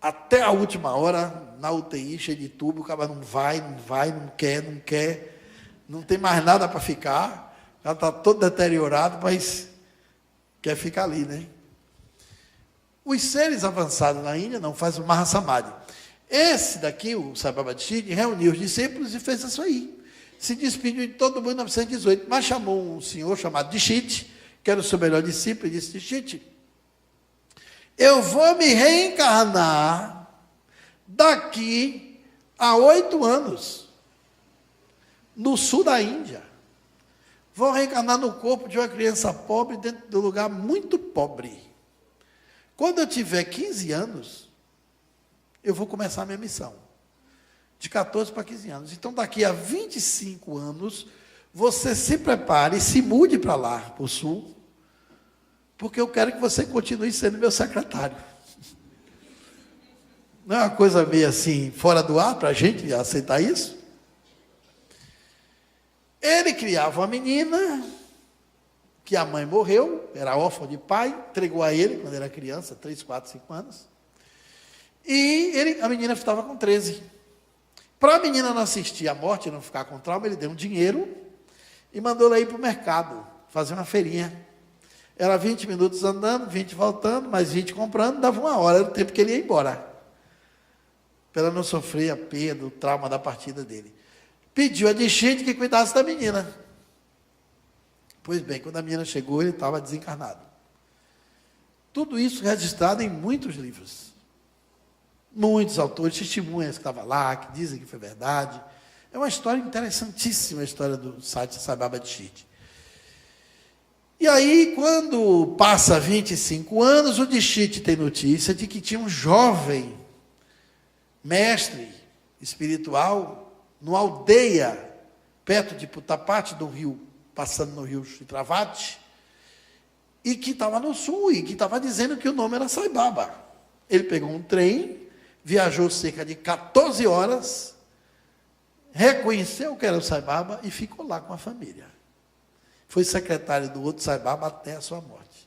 até a última hora, na UTI, cheio de tubo, o cara não vai, não quer, não tem mais nada para ficar, já está todo deteriorado, mas quer ficar ali, né? Os seres avançados na Índia não fazem o Mahasamadhi. Esse daqui, o Sai Baba de Shirdi, reuniu os discípulos e fez isso aí. Se despediu de todo mundo em 1918, mas chamou um senhor chamado Dixit, que era o seu melhor discípulo, e disse, Dixit, eu vou me reencarnar daqui a 8 anos, no sul da Índia. Vou reencarnar no corpo de uma criança pobre, dentro de um lugar muito pobre. Quando eu tiver 15 anos, eu vou começar a minha missão. De 14 para 15 anos. Então, daqui a 25 anos, você se prepare e se mude para lá, para o sul, porque eu quero que você continue sendo meu secretário. Não é uma coisa meio assim, fora do ar, para a gente aceitar isso? Ele criava uma menina, que a mãe morreu, era órfã de pai, entregou a ele quando era criança, 3, 4, 5 anos. E a menina estava com 13. Para a menina não assistir à morte, não ficar com trauma, ele deu um dinheiro e mandou ela ir para o mercado, fazer uma feirinha. Era 20 minutos andando, 20 voltando, mais 20 comprando, dava 1 hora, era o tempo que ele ia embora. Para ela não sofrer a perda, o trauma da partida dele. Pediu a Dixite que cuidasse da menina. Pois bem, quando a menina chegou, ele estava desencarnado. Tudo isso registrado em muitos livros. Muitos autores, testemunhas que estavam lá, que dizem que foi verdade. É uma história interessantíssima, a história do site Sai Baba Dixite. E aí, quando passa 25 anos, o Dixite tem notícia de que tinha um jovem mestre espiritual numa aldeia perto de Putapati, do rio, passando no rio Chitravati, e que estava no sul, e que estava dizendo que o nome era Sai Baba. Ele pegou um trem, viajou cerca de 14 horas, reconheceu que era o Sai Baba e ficou lá com a família. Foi secretário do outro Sai Baba até a sua morte.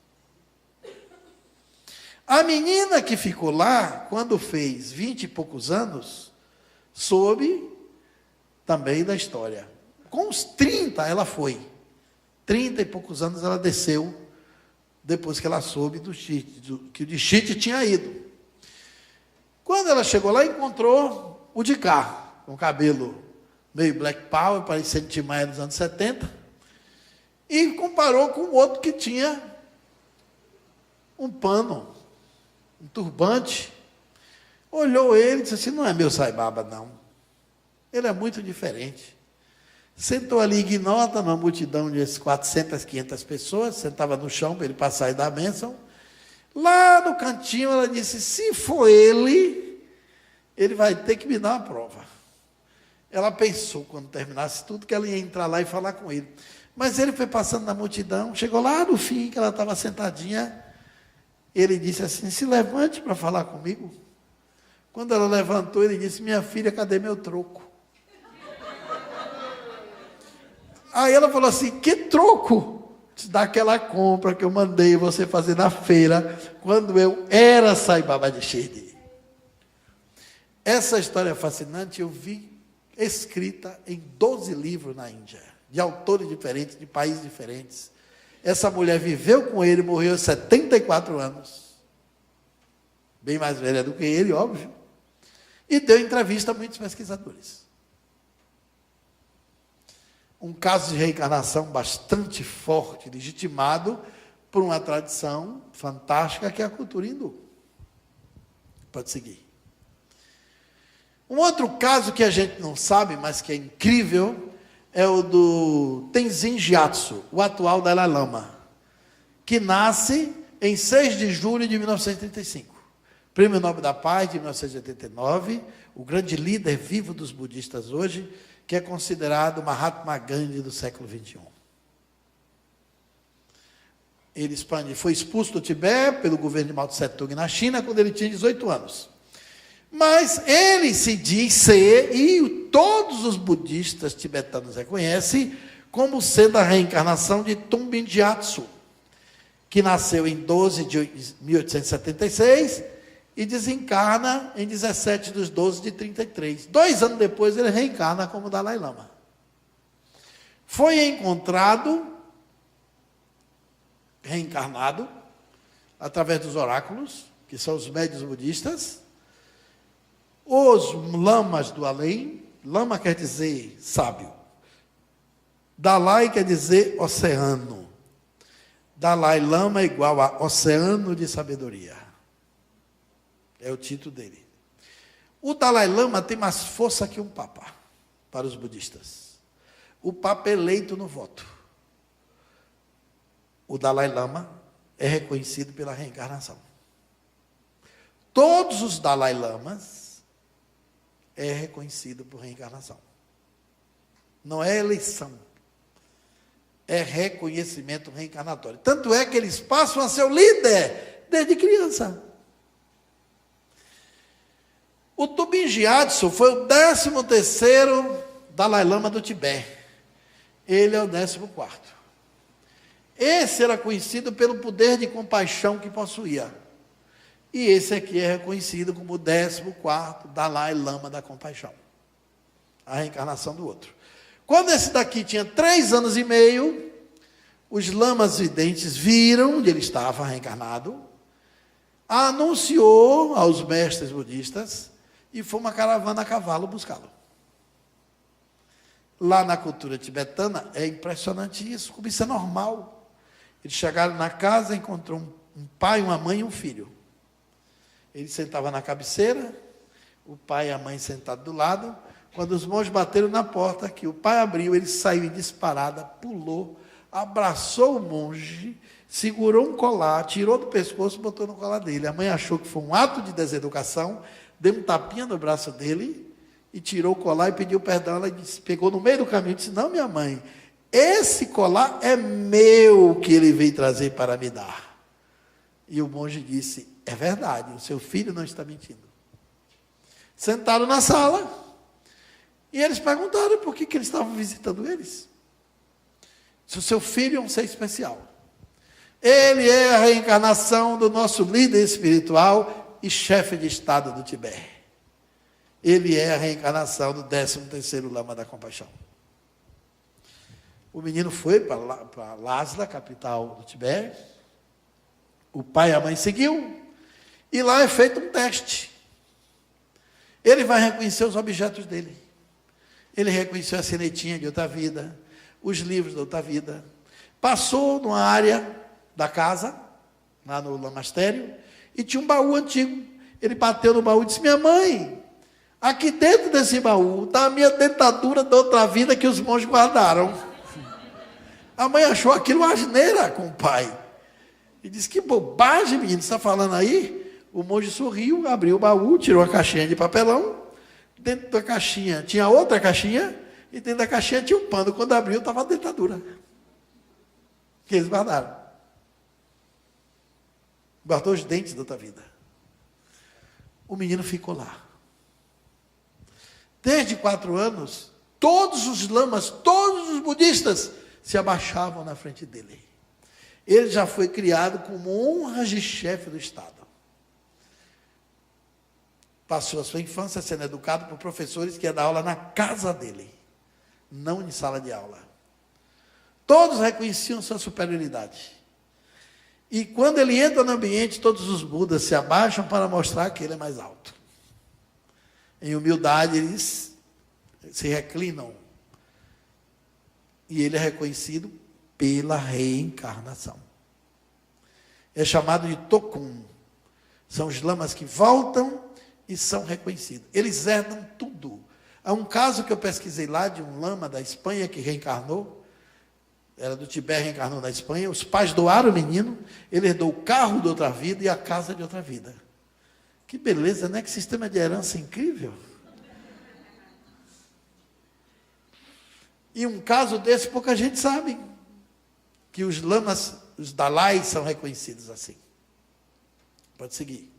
A menina que ficou lá, quando fez 20 e poucos anos, soube também da história. Com uns 30 ela foi. 30 e poucos anos ela desceu, depois que ela soube que o Dixite tinha ido. Quando ela chegou lá, encontrou o de cá, com cabelo meio Black Power, parecendo Tim Maia dos anos 70, e comparou com o outro que tinha um pano, um turbante. Olhou ele e disse assim: não é meu Sai Baba, não. Ele é muito diferente. Sentou ali ignota, numa multidão de 400, 500 pessoas, sentava no chão para ele passar e dar a bênção. Lá no cantinho ela disse: se for ele vai ter que me dar uma prova. Ela pensou, quando terminasse tudo, que ela ia entrar lá e falar com ele. Mas ele foi passando na multidão, chegou lá no fim, que ela estava sentadinha, ele disse assim: se levante para falar comigo. Quando ela levantou, ele disse: minha filha, cadê meu troco? Aí ela falou assim: que troco? Daquela compra que eu mandei você fazer na feira, quando eu era Sai Baba Dixite. Essa história fascinante eu vi escrita em 12 livros na Índia, de autores diferentes, de países diferentes. Essa mulher viveu com ele, morreu aos 74 anos, bem mais velha do que ele, óbvio, e deu entrevista a muitos pesquisadores. Um caso de reencarnação bastante forte, legitimado por uma tradição fantástica que é a cultura hindu. Pode seguir. Um outro caso que a gente não sabe, mas que é incrível, é o do Tenzin Gyatso, o atual Dalai Lama, que nasce em 6 de julho de 1935. Prêmio Nobel da Paz de 1989, o grande líder vivo dos budistas hoje, que é considerado Mahatma Gandhi do século XXI. Ele foi expulso do Tibete pelo governo de Mao Tse-tung na China quando ele tinha 18 anos. Mas ele se diz ser, e todos os budistas tibetanos reconhecem, como sendo a reencarnação de Tumbin Gyatso, que nasceu em 12 de 1876 e desencarna em 17 de 12 de 33. 2 anos depois ele reencarna como Dalai Lama. Foi encontrado, reencarnado, através dos oráculos, que são os médiuns budistas, os lamas do além. Lama quer dizer sábio. Dalai quer dizer oceano. Dalai Lama é igual a oceano de sabedoria. É o título dele. O Dalai Lama tem mais força que um papa, para os budistas. O papa é eleito no voto. O Dalai Lama é reconhecido pela reencarnação. Todos os Dalai Lamas é reconhecido por reencarnação. Não é eleição. É reconhecimento reencarnatório. Tanto é que eles passam a ser o líder desde criança. O Tumbin Gyatso foi o 13º Dalai Lama do Tibete. Ele é o 14º. Esse era conhecido pelo poder de compaixão que possuía. E esse aqui é reconhecido como o 14º Dalai Lama da compaixão. A reencarnação do outro. Quando esse daqui tinha 3 anos e meio, os lamas videntes viram onde ele estava reencarnado, anunciou aos mestres budistas e foi uma caravana a cavalo buscá-lo. Lá na cultura tibetana é impressionante isso, como isso é normal. Eles chegaram na casa, encontrou um pai, uma mãe e um filho. Ele sentava na cabeceira, o pai e a mãe sentados do lado. Quando os monges bateram na porta, que o pai abriu, ele saiu em disparada, pulou, abraçou o monge, segurou um colar, tirou do pescoço e botou no colar dele. A mãe achou que foi um ato de deseducação, deu um tapinha no braço dele e tirou o colar e pediu perdão. Ela disse, pegou no meio do caminho e disse, não, minha mãe, esse colar é meu que ele veio trazer para me dar. E o monge disse, é verdade, o seu filho não está mentindo. Sentaram na sala e eles perguntaram por que eles estavam visitando eles. Se o seu filho é um ser especial. Ele é a reencarnação do nosso líder espiritual e chefe de Estado do Tibete. Ele é a reencarnação do 13º Lama da Compaixão. O menino foi para Lhasa, capital do Tibete. O pai e a mãe seguiu. E lá é feito um teste. Ele vai reconhecer os objetos dele. Ele reconheceu a sinetinha de outra vida, os livros da outra vida. Passou numa área da casa, lá no lamastério, e tinha um baú antigo. Ele bateu no baú e disse, minha mãe, aqui dentro desse baú está a minha dentadura da outra vida que os monges guardaram. A mãe achou aquilo uma asneira com o pai. E disse, que bobagem, menino, você está falando aí? O monge sorriu, abriu o baú, tirou a caixinha de papelão. Dentro da caixinha tinha outra caixinha, e dentro da caixinha tinha um pano. Quando abriu, estava a dentadura. Que eles guardaram. Guardou os dentes da outra vida. O menino ficou lá. Desde 4 anos, todos os lamas, todos os budistas se abaixavam na frente dele. Ele já foi criado como honras de chefe do Estado. Passou a sua infância sendo educado por professores que iam dar aula na casa dele, não em sala de aula. Todos reconheciam sua superioridade. E quando ele entra no ambiente, todos os Budas se abaixam para mostrar que ele é mais alto. Em humildade, eles se reclinam. E ele é reconhecido pela reencarnação. É chamado de Tokun. São os lamas que voltam e são reconhecidos. Eles herdam tudo. Há um caso que eu pesquisei lá, de um lama da Espanha que reencarnou, era do Tibete, reencarnou na Espanha, os pais doaram o menino, ele herdou o carro de outra vida e a casa de outra vida. Que beleza, né? Que sistema de herança incrível. E um caso desse, pouca gente sabe, que os lamas, os dalais são reconhecidos assim. Pode seguir.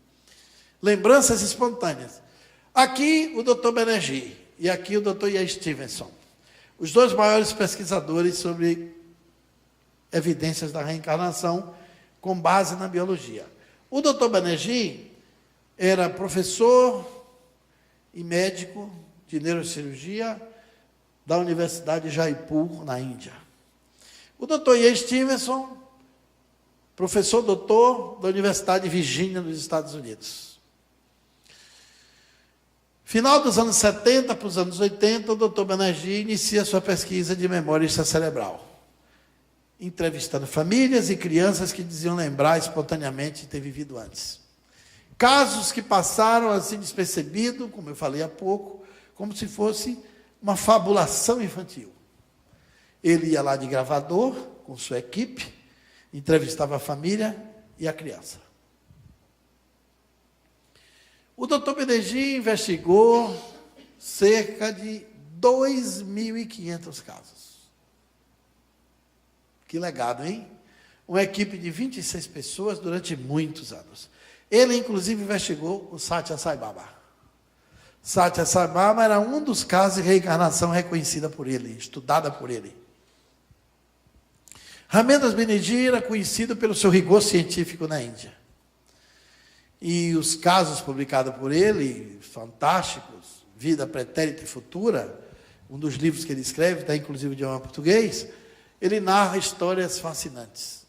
Lembranças espontâneas. Aqui o Dr. Banerjee e aqui o Dr. Ian Stevenson. Os 2 maiores pesquisadores sobre evidências da reencarnação com base na biologia. O Dr. Banerjee era professor e médico de neurocirurgia da Universidade de Jaipur, na Índia. O Dr. Ian Stevenson, professor doutor da Universidade de Virgínia, nos Estados Unidos. Final dos anos 70 para os anos 80, o Dr. Banerjee inicia sua pesquisa de memória extracerebral, entrevistando famílias e crianças que diziam lembrar espontaneamente de ter vivido antes. Casos que passaram assim despercebido, como eu falei há pouco, como se fosse uma fabulação infantil. Ele ia lá de gravador, com sua equipe, entrevistava a família e a criança. O Dr. Banerjee investigou cerca de 2.500 casos. Que legado, hein? Uma equipe de 26 pessoas durante muitos anos. Ele, inclusive, investigou o Satya Sai Baba. Satya Sai Baba era um dos casos de reencarnação reconhecida por ele, estudada por ele. Ramendras Banerjee era conhecido pelo seu rigor científico na Índia. E os casos publicados por ele, fantásticos, Vida Pretérita e Futura, um dos livros que ele escreve, está inclusive em idioma português, ele narra histórias fascinantes.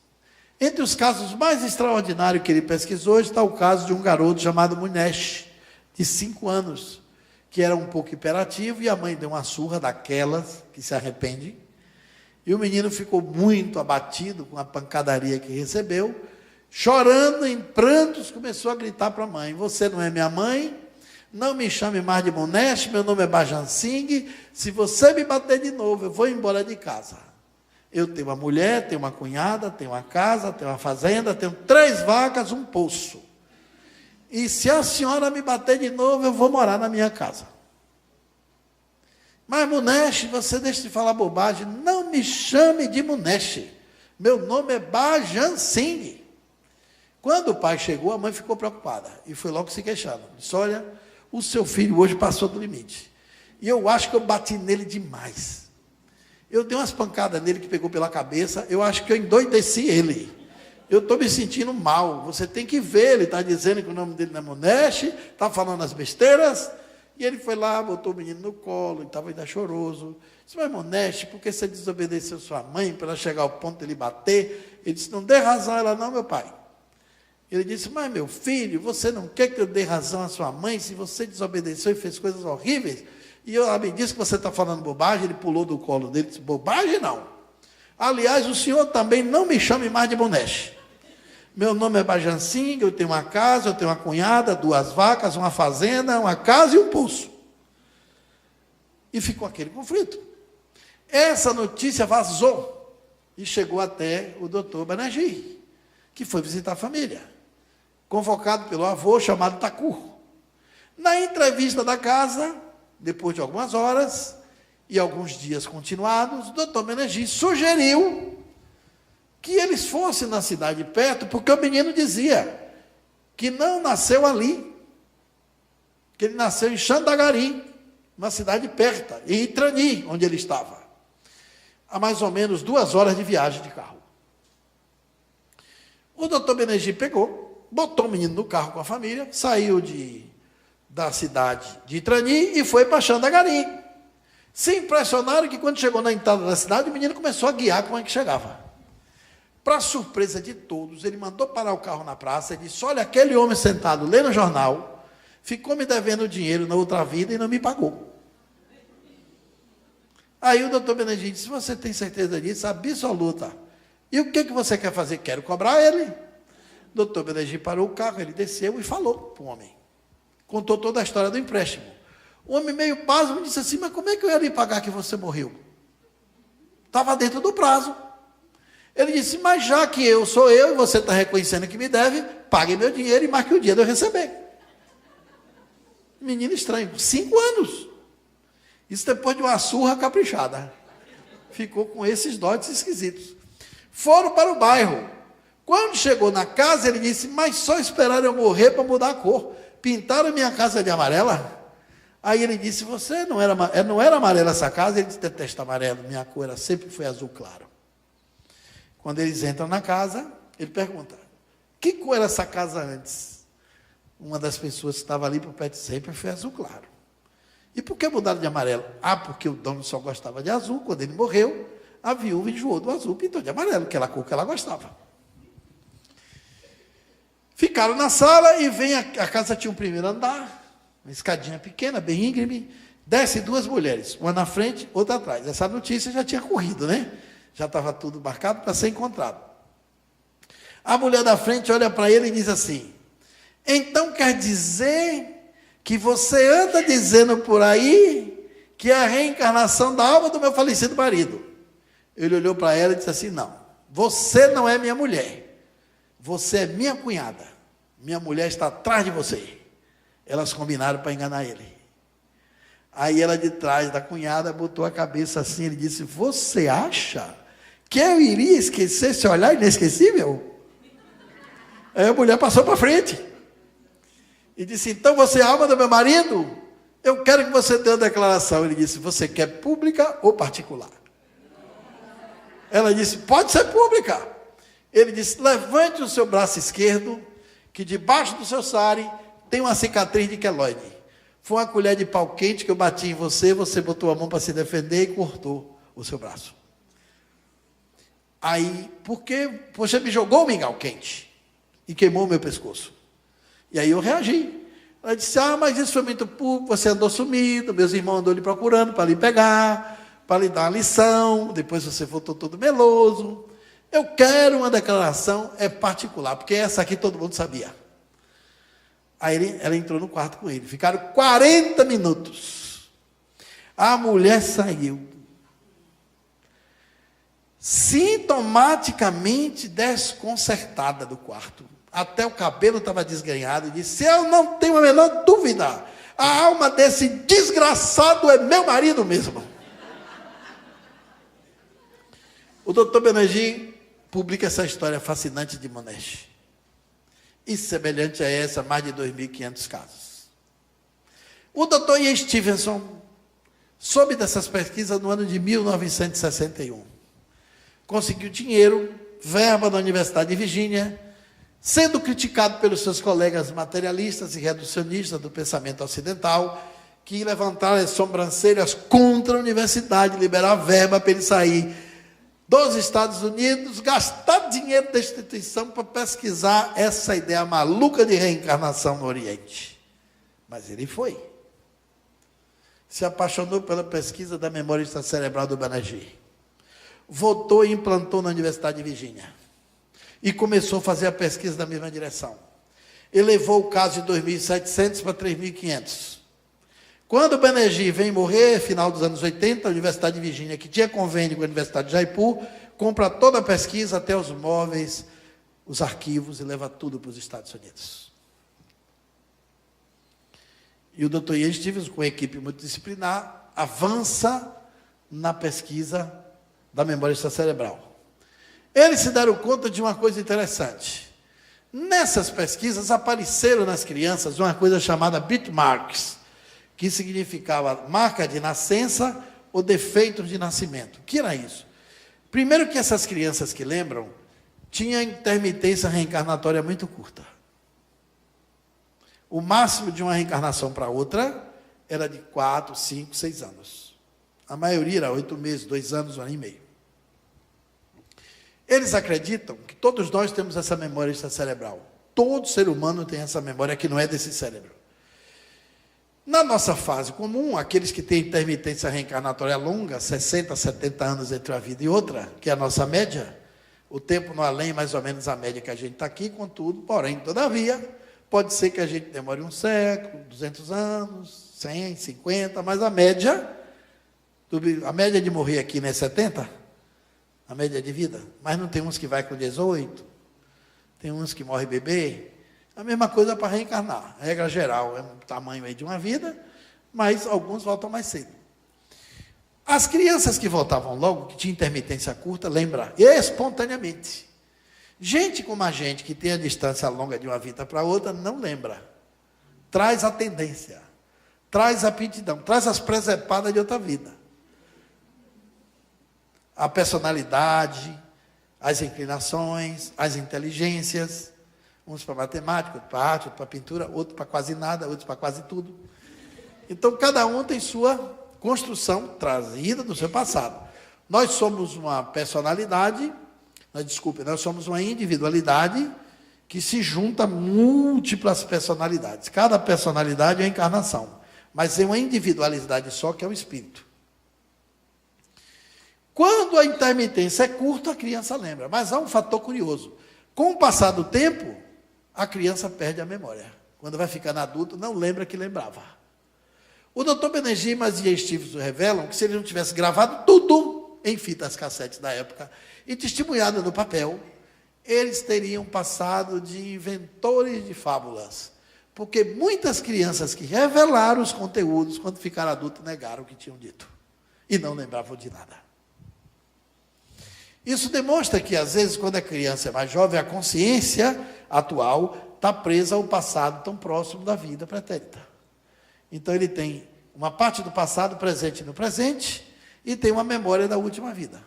Entre os casos mais extraordinários que ele pesquisou está o caso de um garoto chamado Munesh, de 5 anos, que era um pouco hiperativo, e a mãe deu uma surra daquelas que se arrepende, e o menino ficou muito abatido com a pancadaria que recebeu, chorando em prantos, começou a gritar para a mãe: você não é minha mãe, não me chame mais de Munesh, meu nome é Bhajan Singh, se você me bater de novo, eu vou embora de casa. Eu tenho uma mulher, tenho uma cunhada, tenho uma casa, tenho uma fazenda, tenho 3 vacas, um poço. E se a senhora me bater de novo, eu vou morar na minha casa. Mas Munesh, você deixa de falar bobagem, não me chame de Munesh, meu nome é Bhajan Singh. Quando o pai chegou, a mãe ficou preocupada e foi logo se queixando. Disse: olha, o seu filho hoje passou do limite. E eu acho que eu bati nele demais. Eu dei umas pancadas nele que pegou pela cabeça, eu acho que eu endoideci ele. Eu estou me sentindo mal, você tem que ver, ele está dizendo que o nome dele não é Munesh, está falando as besteiras. E ele foi lá, botou o menino no colo, ele estava ainda choroso. Disse: mas Munesh, por que você desobedeceu sua mãe para ela chegar ao ponto de ele bater? Ele disse: não dê razão a ela não, meu pai. Ele disse: mas meu filho, você não quer que eu dê razão à sua mãe se você desobedeceu e fez coisas horríveis? E ela me disse que você está falando bobagem. Ele pulou do colo dele e disse: bobagem não. Aliás, o senhor também não me chame mais de Munesh. Meu nome é Bhajan Singh, eu tenho uma casa, eu tenho uma cunhada, 2 vacas, uma fazenda, uma casa e um poço. E ficou aquele conflito. Essa notícia vazou e chegou até o doutor Banerjee, que foi visitar a família, convocado pelo avô chamado Thakur. Na entrevista da casa, depois de algumas horas e alguns dias continuados, o doutor Banerjee sugeriu que eles fossem na cidade perto, porque o menino dizia que não nasceu ali, que ele nasceu em Chandagari, uma cidade perto, em Itrani, onde ele estava, a mais ou menos 2 horas de viagem de carro. O doutor Banerjee pegou, botou o menino no carro com a família, saiu da cidade de Itrani e foi para Chandagari. Se impressionaram que quando chegou na entrada da cidade, o menino começou a guiar como é que chegava. Para surpresa de todos, ele mandou parar o carro na praça e disse: olha, aquele homem sentado lendo jornal, ficou me devendo dinheiro na outra vida e não me pagou. Aí o doutor Banerjee disse: você tem certeza disso? Absoluta. E o que você quer fazer? Quero cobrar ele. O doutor Banerjee parou o carro, ele desceu e falou para o homem. Contou toda a história do empréstimo. O homem meio pasmo disse assim: mas como é que eu ia lhe pagar que você morreu? Estava dentro do prazo. Ele disse: mas já que eu sou eu e você está reconhecendo que me deve, pague meu dinheiro e marque o dia de eu receber. Menino estranho, 5 anos. Isso depois de uma surra caprichada. Ficou com esses dotes esquisitos. Foram para o bairro. Quando chegou na casa, ele disse: mas só esperaram eu morrer para mudar a cor. Pintaram minha casa de amarela. Aí ele disse: você não era amarela essa casa? Ele disse: detesta amarelo, minha cor sempre foi azul claro. Quando eles entram na casa, ele pergunta: que cor era essa casa antes? Uma das pessoas que estava ali por perto sempre foi azul claro. E por que mudaram de amarelo? Ah, porque o dono só gostava de azul. Quando ele morreu, a viúva enjoou do azul, pintou de amarelo, que era a cor que ela gostava. Ficaram na sala e a casa tinha um primeiro andar, uma escadinha pequena, bem íngreme, desce 2 mulheres, uma na frente, outra atrás. Essa notícia já tinha corrido, né? Já estava tudo marcado para ser encontrado. A mulher da frente olha para ele e diz assim: então quer dizer que você anda dizendo por aí que é a reencarnação da alma do meu falecido marido? Ele olhou para ela e disse assim: não, você não é minha mulher, você é minha cunhada, minha mulher está atrás de você. Elas combinaram para enganar ele. Aí ela de trás da cunhada botou a cabeça assim, ele disse: você acha que eu iria esquecer esse olhar inesquecível? Aí a mulher passou para frente e disse: então você é a alma do meu marido? Eu quero que você dê uma declaração. Ele disse: você quer pública ou particular? Ela disse, pode ser pública. Ele disse, levante o seu braço esquerdo, que debaixo do seu sari tem uma cicatriz de queloide. Foi uma colher de pau quente que eu bati em você, você botou a mão para se defender e cortou o seu braço. Aí, porque você me jogou o mingau quente e queimou o meu pescoço. E aí eu reagi. Ela disse, mas isso foi muito público, você andou sumido, meus irmãos andou lhe procurando para lhe pegar, para lhe dar uma lição, depois você voltou todo meloso. Eu quero uma declaração particular, porque essa aqui todo mundo sabia. Aí ela entrou no quarto com ele, ficaram 40 minutos. A mulher saiu, sintomaticamente desconcertada do quarto. Até o cabelo estava desganhado e disse, eu não tenho a menor dúvida, a alma desse desgraçado é meu marido mesmo. O doutor Banerjee publica essa história fascinante de Monash. E semelhante a essa, mais de 2.500 casos. O doutor Ian Stevenson soube dessas pesquisas no ano de 1961. Conseguiu dinheiro, verba da Universidade de Virgínia, sendo criticado pelos seus colegas materialistas e reducionistas do pensamento ocidental, que levantaram as sobrancelhas contra a universidade, liberar verba para ele sair dos Estados Unidos, gastar dinheiro da instituição para pesquisar essa ideia maluca de reencarnação no Oriente. Mas ele foi. Se apaixonou pela pesquisa da memória extracerebral do Banerjee. Voltou e implantou na Universidade de Virgínia. E começou a fazer a pesquisa da mesma direção. Elevou o caso de 2.700 para 3.500. Quando o Banerjee vem morrer, final dos anos 80, a Universidade de Virgínia, que tinha convênio com a Universidade de Jaipur, compra toda a pesquisa, até os móveis, os arquivos, e leva tudo para os Estados Unidos. E o Dr. Ian Stevenson, com uma equipe multidisciplinar, avança na pesquisa da memória extracerebral. Eles se deram conta de uma coisa interessante. Nessas pesquisas, apareceram nas crianças uma coisa chamada bitmarks, que significava marca de nascença ou defeitos de nascimento. O que era isso? Primeiro que essas crianças que lembram, tinham intermitência reencarnatória muito curta. O máximo de uma reencarnação para outra era de 4, 5, 6 anos. A maioria era 8 meses, 2 anos, 1 ano e meio. Eles acreditam que todos nós temos essa memória extracerebral. Todo ser humano tem essa memória que não é desse cérebro. Na nossa fase comum, aqueles que têm intermitência reencarnatória longa, 60, 70 anos entre uma vida e outra, que é a nossa média, o tempo no além, mais ou menos a média que a gente está aqui, contudo, porém, todavia, pode ser que a gente demore 1 século, 200 anos, 100, 50, mas a média de morrer aqui não é 70, a média de vida, mas não tem uns que vai com 18, tem uns que morrem bebê. A mesma coisa para reencarnar. A regra geral é o tamanho aí de uma vida, mas alguns voltam mais cedo. As crianças que voltavam logo, que tinham intermitência curta, lembram espontaneamente. Gente como a gente, que tem a distância longa de uma vida para outra, não lembra. Traz a tendência, traz a aptidão, traz as presepadas de outra vida. A personalidade, as inclinações, as inteligências. Uns para matemática, outro para arte, outro para pintura, outro para quase nada, outro para quase tudo. Então, cada um tem sua construção trazida do seu passado. Nós somos uma personalidade, nós somos uma individualidade que se junta a múltiplas personalidades. Cada personalidade é uma encarnação, mas é uma individualidade só, que é o espírito. Quando a intermitência é curta, a criança lembra. Mas há um fator curioso. Com o passar do tempo, a criança perde a memória. Quando vai ficando adulto, não lembra que lembrava. O Dr. Banerjee e Ian Stevenson revelam que se ele não tivesse gravado tudo em fitas cassetes da época e testemunhado no papel, eles teriam passado de inventores de fábulas. Porque muitas crianças que revelaram os conteúdos, quando ficaram adultos, negaram o que tinham dito. E não lembravam de nada. Isso demonstra que, às vezes, quando a criança é mais jovem, a consciência atual está presa ao passado tão próximo da vida pretérita. Então, ele tem uma parte do passado presente no presente e tem uma memória da última vida.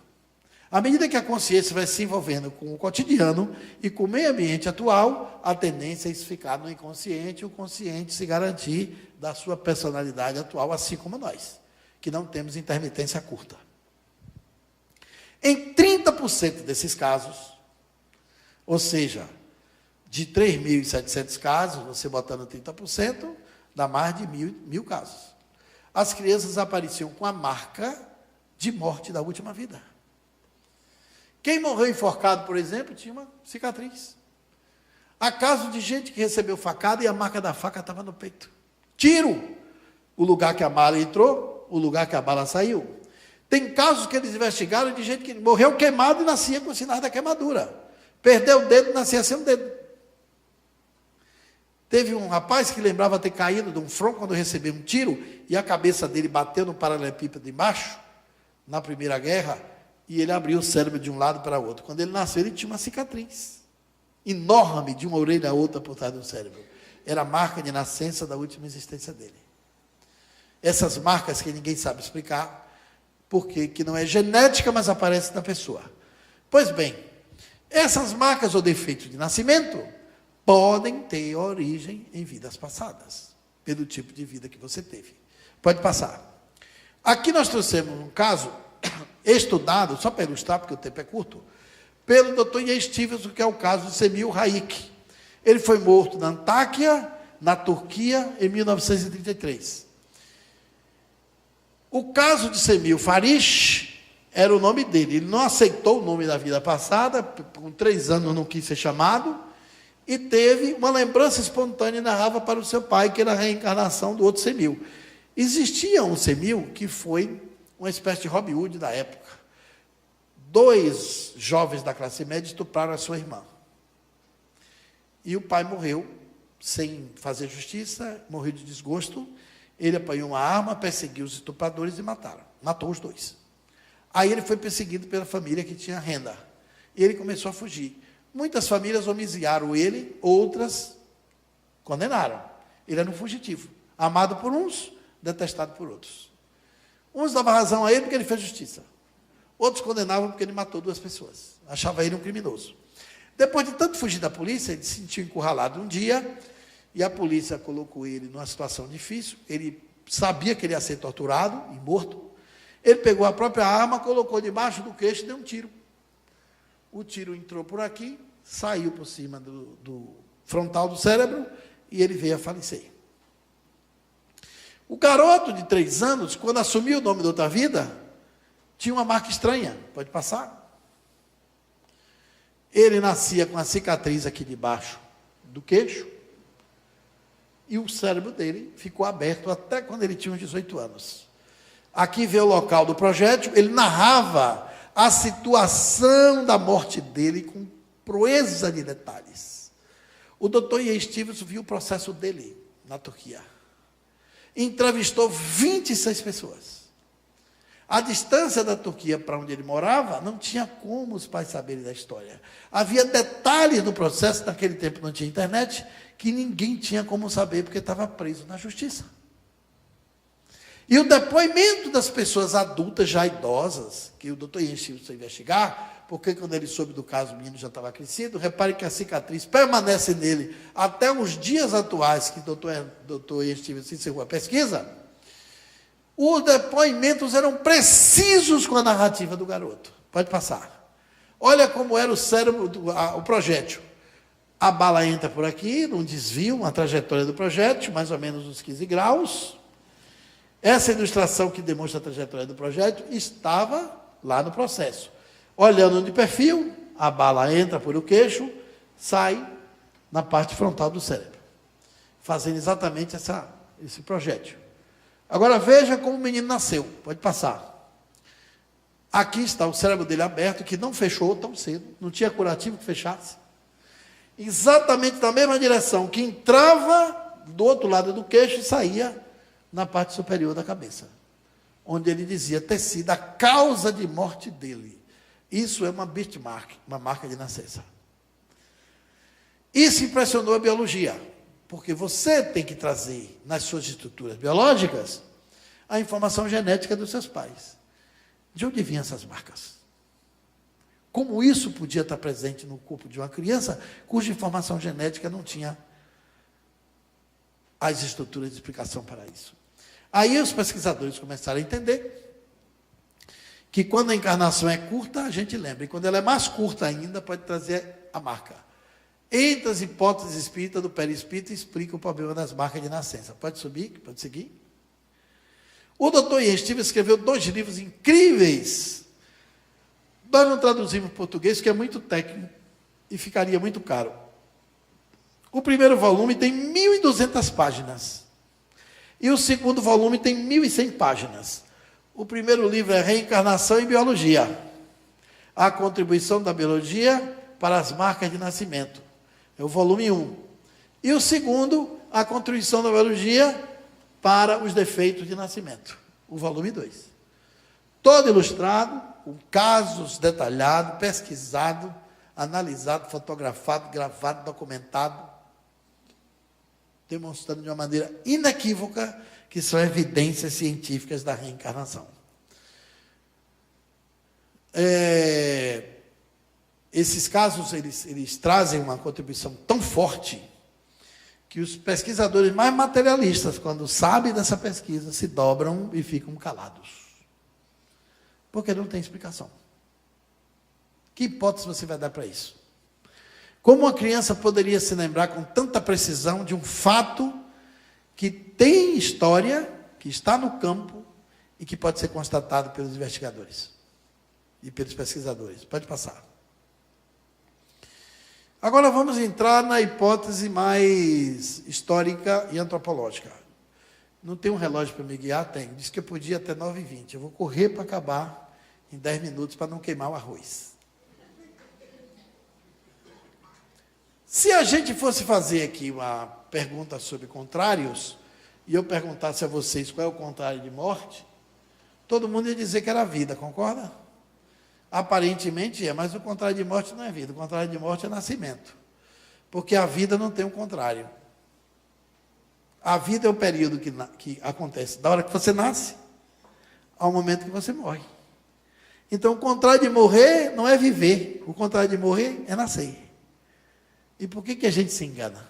À medida que a consciência vai se envolvendo com o cotidiano e com o meio ambiente atual, a tendência é isso ficar no inconsciente e o consciente se garantir da sua personalidade atual, assim como nós, que não temos intermitência curta. Em 30% desses casos, ou seja, de 3.700 casos, você botando 30%, dá mais de mil casos. As crianças apareciam com a marca de morte da última vida. Quem morreu enforcado, por exemplo, tinha uma cicatriz. Há casos de gente que recebeu facada e a marca da faca estava no peito. Tiro, o lugar que a bala entrou, o lugar que a bala saiu. Tem casos que eles investigaram de gente que morreu queimado e nascia com sinais da queimadura. Perdeu o dedo e nascia sem um dedo. Teve um rapaz que lembrava ter caído de um front quando recebeu um tiro e a cabeça dele bateu no paralelepípedo embaixo, na Primeira Guerra, e ele abriu o cérebro de um lado para o outro. Quando ele nasceu, ele tinha uma cicatriz enorme de uma orelha a outra por trás do cérebro. Era a marca de nascença da última existência dele. Essas marcas que ninguém sabe explicar, porque que não é genética, mas aparece na pessoa. Pois bem, essas marcas ou defeitos de nascimento podem ter origem em vidas passadas, pelo tipo de vida que você teve. Pode passar. Aqui nós trouxemos um caso estudado, só para ilustrar, porque o tempo é curto, pelo Dr. Ian Stevenson, que é o caso de Semil Hayek. Ele foi morto na Antáquia, na Turquia, em 1933. O caso de Semil Farish era o nome dele. Ele não aceitou o nome da vida passada, com 3 anos não quis ser chamado, e teve uma lembrança espontânea e narrava para o seu pai, que era a reencarnação do outro Semil. Existia um Semil que foi uma espécie de Robin Hood da época. 2 jovens da classe média estupraram a sua irmã. E o pai morreu sem fazer justiça, morreu de desgosto. Ele apanhou uma arma, perseguiu os estupradores e matou os 2. Aí ele foi perseguido pela família que tinha renda. E ele começou a fugir. Muitas famílias homiziaram ele, outras condenaram. Ele era um fugitivo, amado por uns, detestado por outros. Uns davam razão a ele porque ele fez justiça. Outros condenavam porque ele matou 2 pessoas. Achava ele um criminoso. Depois de tanto fugir da polícia, ele se sentiu encurralado um dia, e a polícia colocou ele numa situação difícil. Ele sabia que ele ia ser torturado e morto. Ele pegou a própria arma, colocou debaixo do queixo e deu um tiro. O tiro entrou por aqui, saiu por cima do frontal do cérebro, e ele veio a falecer. O garoto de 3 anos, quando assumiu o nome da outra vida, tinha uma marca estranha. Pode passar? Ele nascia com a cicatriz aqui debaixo do queixo, e o cérebro dele ficou aberto até quando ele tinha uns 18 anos. Aqui vê o local do projétil. Ele narrava a situação da morte dele com proeza de detalhes. O Dr. Ian Stevenson viu o processo dele na Turquia. Entrevistou 26 pessoas. A distância da Turquia para onde ele morava, não tinha como os pais saberem da história. Havia detalhes do processo, naquele tempo não tinha internet, que ninguém tinha como saber, porque estava preso na justiça. E o depoimento das pessoas adultas, já idosas, que o doutor Ian Stevenson foi investigar, porque quando ele soube do caso, o menino já estava crescido. Repare que a cicatriz permanece nele até os dias atuais, que o doutor Ian Stevenson encerrou a pesquisa. Os depoimentos eram precisos com a narrativa do garoto. Pode passar. Olha como era o cérebro, o projétil. A bala entra por aqui, num desvio, uma trajetória do projétil, mais ou menos uns 15 graus. Essa ilustração que demonstra a trajetória do projétil estava lá no processo. Olhando de perfil, a bala entra por o queixo, sai na parte frontal do cérebro, fazendo exatamente esse projétil. Agora veja como o menino nasceu. Pode passar. Aqui está o cérebro dele aberto, que não fechou tão cedo, não tinha curativo que fechasse. Exatamente na mesma direção, que entrava do outro lado do queixo e saía na parte superior da cabeça, onde ele dizia ter sido a causa de morte dele. Isso é uma birthmark, uma marca de nascença. Isso impressionou a biologia, porque você tem que trazer nas suas estruturas biológicas a informação genética dos seus pais. De onde vinham essas marcas? Como isso podia estar presente no corpo de uma criança cuja informação genética não tinha as estruturas de explicação para isso. Aí os pesquisadores começaram a entender que quando a encarnação é curta, a gente lembra, e quando ela é mais curta ainda, pode trazer a marca. Entre as hipóteses espíritas do perispírito, explica o problema das marcas de nascença. Pode subir? Pode seguir? O doutor Ian Stevens escreveu 2 livros incríveis. Nós não traduzimos para português, que é muito técnico e ficaria muito caro. O primeiro volume tem 1.200 páginas. E o segundo volume tem 1.100 páginas. O primeiro livro é Reencarnação em Biologia. A contribuição da biologia para as marcas de nascimento. É o volume 1. E o segundo, a contribuição da biologia para os defeitos de nascimento. O volume 2. Todo ilustrado, com casos detalhados, pesquisado, analisado, fotografado, gravado, documentado, demonstrando de uma maneira inequívoca que são evidências científicas da reencarnação. Esses casos, eles trazem uma contribuição tão forte que os pesquisadores mais materialistas, quando sabem dessa pesquisa, se dobram e ficam calados. Porque não tem explicação. Que hipótese você vai dar para isso? Como uma criança poderia se lembrar com tanta precisão de um fato que tem história, que está no campo e que pode ser constatado pelos investigadores e pelos pesquisadores? Pode passar. Agora vamos entrar na hipótese mais histórica e antropológica. Não tem um relógio para me guiar? Tem. Diz que eu podia até 9h20. Eu vou correr para acabar em 10 minutos para não queimar o arroz. Se a gente fosse fazer aqui uma pergunta sobre contrários, e eu perguntasse a vocês qual é o contrário de morte, todo mundo ia dizer que era vida, concorda? Aparentemente é, mas o contrário de morte não é vida, o contrário de morte é nascimento. Porque a vida não tem um contrário. A vida é o período que acontece da hora que você nasce ao momento que você morre. Então o contrário de morrer não é viver, o contrário de morrer é nascer. E por que a gente se engana?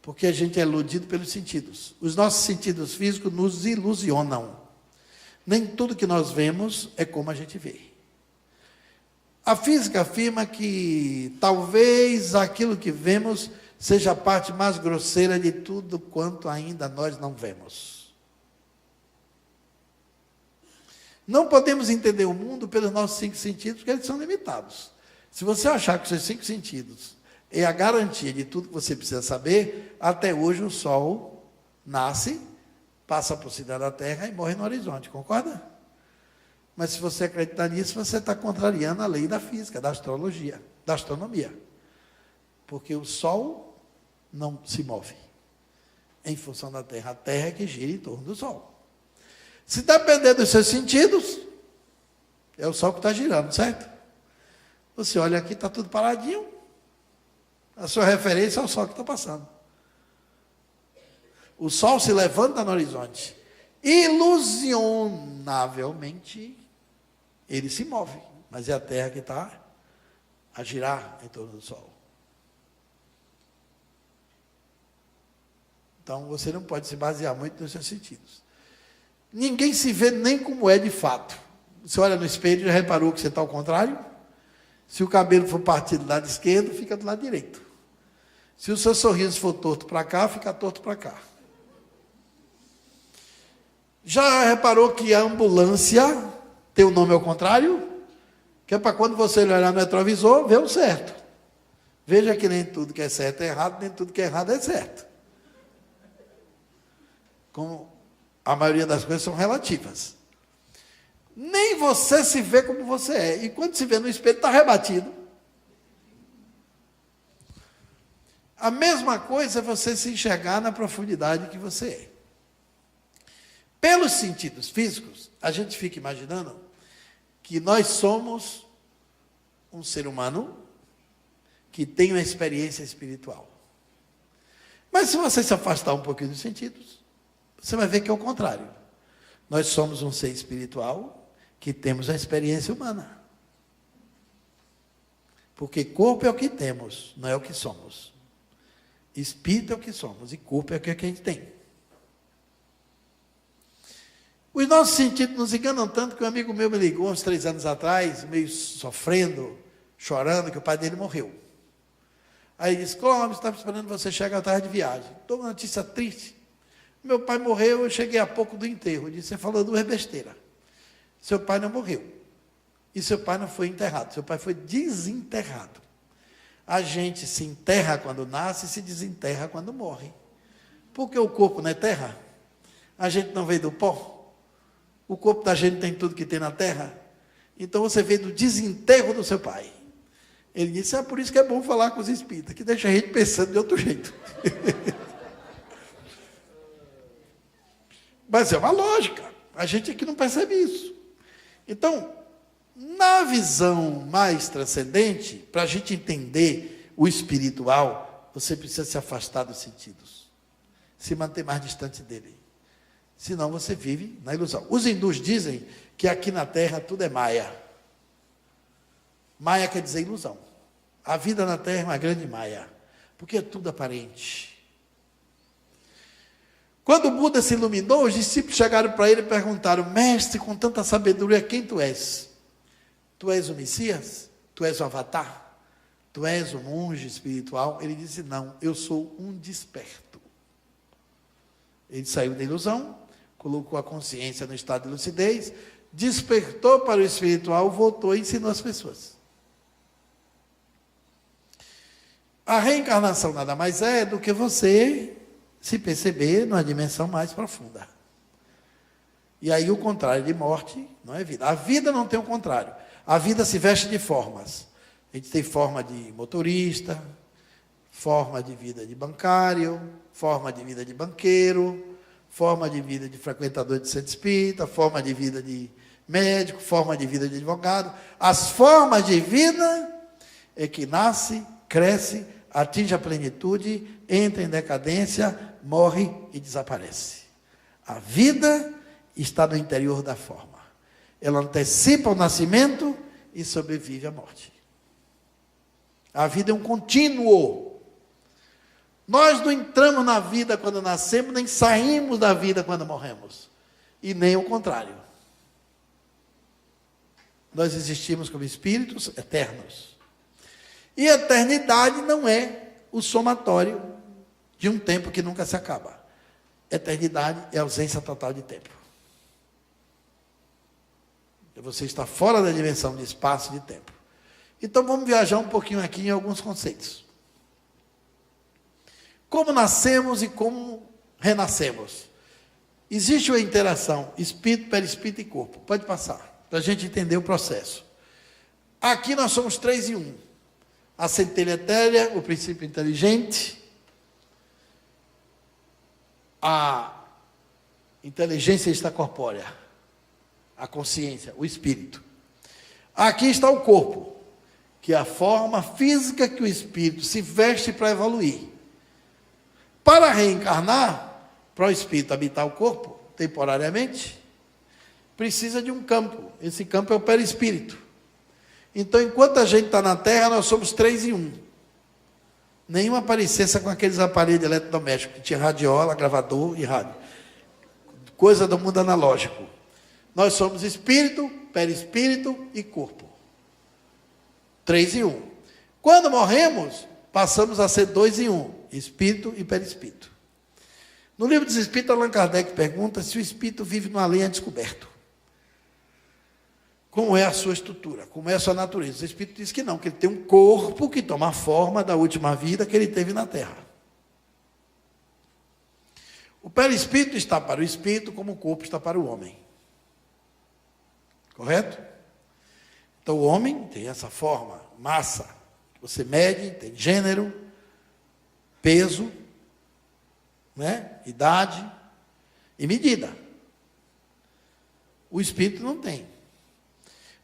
Porque a gente é iludido pelos sentidos. Os nossos sentidos físicos nos ilusionam. Nem tudo que nós vemos é como a gente vê. A física afirma que talvez aquilo que vemos seja a parte mais grosseira de tudo quanto ainda nós não vemos. Não podemos entender o mundo pelos nossos 5 sentidos, porque eles são limitados. Se você achar que os seus 5 sentidos é a garantia de tudo que você precisa saber, até hoje o Sol nasce, passa por cima da Terra e morre no horizonte, concorda? Mas se você acreditar nisso, você está contrariando a lei da física, da astrologia, da astronomia. Porque o Sol não se move em função da Terra. A Terra é que gira em torno do Sol. Se depender dos seus sentidos, é o Sol que está girando, certo? Você olha aqui, está tudo paradinho. A sua referência é o Sol que está passando. O Sol se levanta no horizonte. Ilusionavelmente, ele se move. Mas é a Terra que está a girar em torno do Sol. Então, você não pode se basear muito nos seus sentidos. Ninguém se vê nem como é de fato. Você olha no espelho e já reparou que você está ao contrário? Se o cabelo for partido do lado esquerdo, fica do lado direito. Se o seu sorriso for torto para cá, fica torto para cá. Já reparou que a ambulância tem o nome ao contrário? Que é para quando você olhar no retrovisor, ver o certo. Veja que nem tudo que é certo é errado, nem tudo que é errado é certo. Como a maioria das coisas são relativas. Nem você se vê como você é. E quando se vê no espelho, está rebatido. A mesma coisa é você se enxergar na profundidade que você é. Pelos sentidos físicos, a gente fica imaginando que nós somos um ser humano que tem uma experiência espiritual. Mas se você se afastar um pouquinho dos sentidos, você vai ver que é o contrário. Nós somos um ser espiritual que temos a experiência humana. Porque corpo é o que temos, não é o que somos. Espírito é o que somos e corpo é o que a gente tem. Os nossos sentidos nos enganam tanto que um amigo meu me ligou uns 3 anos atrás, meio sofrendo, chorando, que o pai dele morreu. Aí ele disse: Clóvis, estava esperando você chegar à tarde de viagem. Estou uma notícia triste. Meu pai morreu, eu cheguei há pouco do enterro. Ele disse: você falou duas besteiras. Seu pai não morreu. E seu pai não foi enterrado. Seu pai foi desenterrado. A gente se enterra quando nasce e se desenterra quando morre. Porque o corpo não é terra? A gente não veio do pó? O corpo da gente tem tudo que tem na terra? Então você veio do desenterro do seu pai. Ele disse: é por isso que é bom falar com os espíritas, que deixa a gente pensando de outro jeito. Mas é uma lógica. A gente aqui não percebe isso. Então, na visão mais transcendente, para a gente entender o espiritual, você precisa se afastar dos sentidos, se manter mais distante dele. Senão você vive na ilusão. Os hindus dizem que aqui na Terra tudo é maia. Maia quer dizer ilusão. A vida na Terra é uma grande maia, porque é tudo aparente. Quando o Buda se iluminou, os discípulos chegaram para ele e perguntaram: mestre, com tanta sabedoria, quem tu és? Tu és o Messias? Tu és o Avatar? Tu és o monge espiritual? Ele disse: não, eu sou um desperto. Ele saiu da ilusão, colocou a consciência no estado de lucidez, despertou para o espiritual, voltou e ensinou as pessoas. A reencarnação nada mais é do que você se perceber numa dimensão mais profunda. E aí o contrário de morte não é vida. A vida não tem o contrário. A vida se veste de formas. A gente tem forma de motorista, forma de vida de bancário, forma de vida de banqueiro, forma de vida de frequentador de centro espírita, forma de vida de médico, forma de vida de advogado. As formas de vida é que nasce, cresce, atinge a plenitude, entra em decadência, morre e desaparece. A vida está no interior da forma. Ela antecipa o nascimento e sobrevive à morte. A vida é um contínuo. Nós não entramos na vida quando nascemos, nem saímos da vida quando morremos. E nem o contrário. Nós existimos como espíritos eternos. E a eternidade não é o somatório de um tempo que nunca se acaba. Eternidade é ausência total de tempo. Você está fora da dimensão de espaço e de tempo. Então vamos viajar um pouquinho aqui em alguns conceitos. Como nascemos e como renascemos? Existe uma interação espírito, perispírito e corpo. Pode passar, para a gente entender o processo. Aqui nós somos 3 em 1. A centelha etérea, o princípio inteligente, a inteligência extracorpórea, a consciência, o espírito. Aqui está o corpo, que é a forma física que o espírito se veste para evoluir. Para reencarnar, para o espírito habitar o corpo, temporariamente, precisa de um campo. Esse campo é o perispírito. Então, enquanto a gente está na Terra, nós somos 3 em 1. Nenhuma parecência com aqueles aparelhos eletrodomésticos, que tinha radiola, gravador e rádio. Coisa do mundo analógico. Nós somos espírito, perispírito e corpo. 3 em 1. Quando morremos, passamos a ser 2 em 1. Espírito e perispírito. No livro dos Espíritos, Allan Kardec pergunta se o espírito vive numa lenha descoberto. Como é a sua estrutura? Como é a sua natureza? O espírito diz que não, que ele tem um corpo que toma a forma da última vida que ele teve na Terra. O perispírito está para o espírito como o corpo está para o homem. Correto? Então o homem tem essa forma, massa, que você mede, tem gênero, peso, né? Idade e medida. O espírito não tem.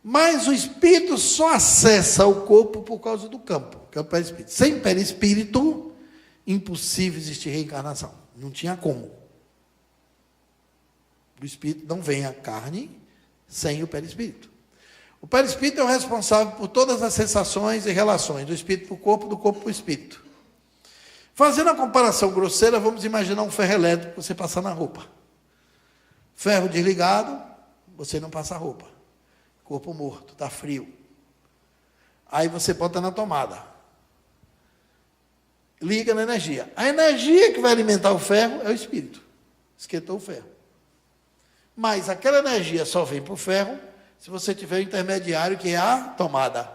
Mas o espírito só acessa o corpo por causa do campo, que é o perispírito. Sem perispírito, impossível existir reencarnação. Não tinha como. O espírito não vem à carne sem o perispírito. O perispírito é o responsável por todas as sensações e relações do espírito para o corpo, do corpo para o espírito. Fazendo a comparação grosseira, vamos imaginar um ferro elétrico que você passa na roupa. Ferro desligado, você não passa roupa. Corpo morto, está frio. Aí você bota na tomada. Liga na energia. A energia que vai alimentar o ferro é o espírito. Esquentou o ferro. Mas aquela energia só vem para o ferro se você tiver o intermediário, que é a tomada.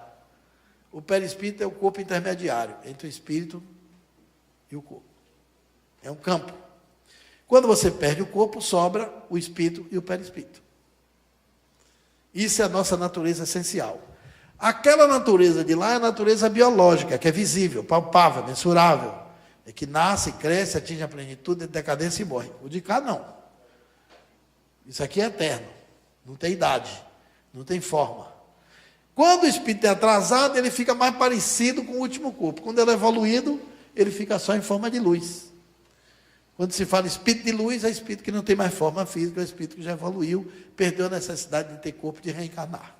O perispírito é o corpo intermediário entre o espírito e o corpo. É um campo. Quando você perde o corpo, sobra o espírito e o perispírito. Isso é a nossa natureza essencial. Aquela natureza de lá é a natureza biológica, que é visível, palpável, mensurável. É que nasce, cresce, atinge a plenitude, decadência e morre. O de cá, não. Isso aqui é eterno. Não tem idade. Não tem forma. Quando o espírito é atrasado, ele fica mais parecido com o último corpo. Quando ele é evoluído, ele fica só em forma de luz. Quando se fala espírito de luz, é espírito que não tem mais forma física, é espírito que já evoluiu, perdeu a necessidade de ter corpo, de reencarnar.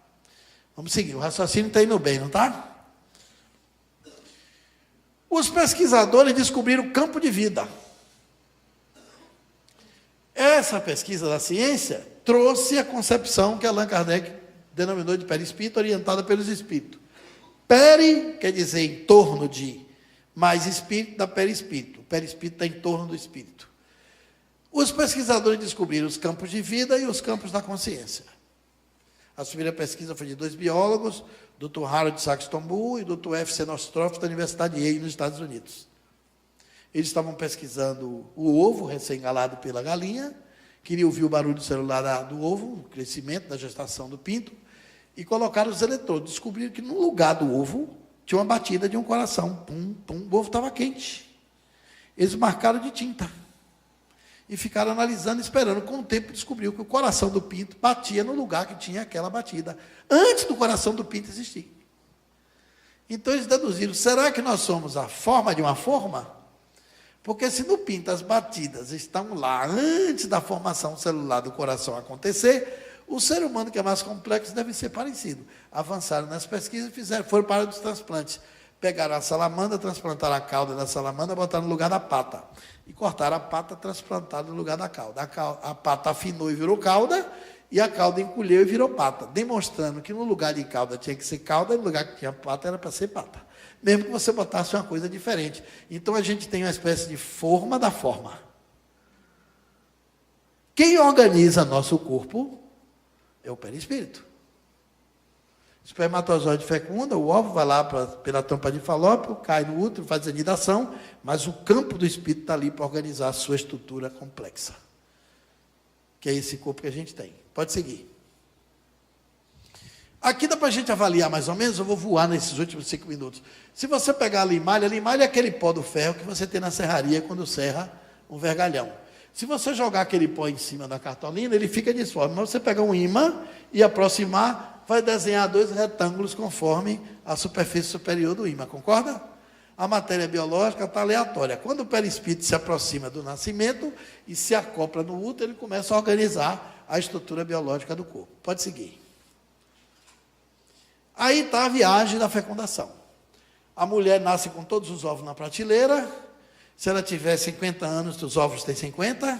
Vamos seguir, o raciocínio está indo bem, não está? Os pesquisadores descobriram o campo de vida. Essa pesquisa da ciência trouxe a concepção que Allan Kardec denominou de perispírito, orientada pelos espíritos. Peri quer dizer em torno de, mais espírito dá perispírito. O perispírito está em torno do espírito. Os pesquisadores descobriram os campos de vida e os campos da consciência. A primeira pesquisa foi de 2 biólogos, Dr. Harold Saxton-Bull e Dr. F. C. Nostroff, da Universidade de Yale, nos Estados Unidos. Eles estavam pesquisando o ovo recém-galado pela galinha, queriam ouvir o barulho do celular do ovo, o crescimento, da gestação do pinto, e colocaram os eletrodos. Descobriram que no lugar do ovo tinha uma batida de um coração. Pum, pum, o ovo estava quente. Eles marcaram de tinta. E ficaram analisando, esperando. Com o tempo, descobriu que o coração do pinto batia no lugar que tinha aquela batida, antes do coração do pinto existir. Então, eles deduziram, será que nós somos a forma de uma forma? Porque se no pinto as batidas estão lá, antes da formação celular do coração acontecer, o ser humano, que é mais complexo, deve ser parecido. Avançaram nas pesquisas e foram para os transplantes. Pegaram a salamandra, transplantaram a cauda da salamandra, botaram no lugar da pata. E cortaram a pata, transplantaram no lugar da cauda. A pata afinou e virou cauda, e a cauda encolheu e virou pata. Demonstrando que no lugar de cauda tinha que ser cauda, e no lugar que tinha pata era para ser pata. Mesmo que você botasse uma coisa diferente. Então a gente tem uma espécie de forma da forma. Quem organiza nosso corpo é o perispírito. O espermatozoide fecunda, o óvulo vai lá pela tampa de Falópio, cai no útero, faz a nidação, mas o campo do espírito está ali para organizar a sua estrutura complexa. Que é esse corpo que a gente tem. Pode seguir. Aqui dá para a gente avaliar mais ou menos, eu vou voar nesses últimos 5 minutos. Se você pegar a limalha é aquele pó do ferro que você tem na serraria quando serra um vergalhão. Se você jogar aquele pó em cima da cartolina, ele fica disforme. Mas você pegar um ímã e aproximar, vai desenhar 2 retângulos conforme a superfície superior do ímã, concorda? A matéria biológica está aleatória. Quando o perispírito se aproxima do nascimento e se acopla no útero, ele começa a organizar a estrutura biológica do corpo. Pode seguir. Aí está a viagem da fecundação. A mulher nasce com todos os ovos na prateleira. Se ela tiver 50 anos, os óvulos têm 50,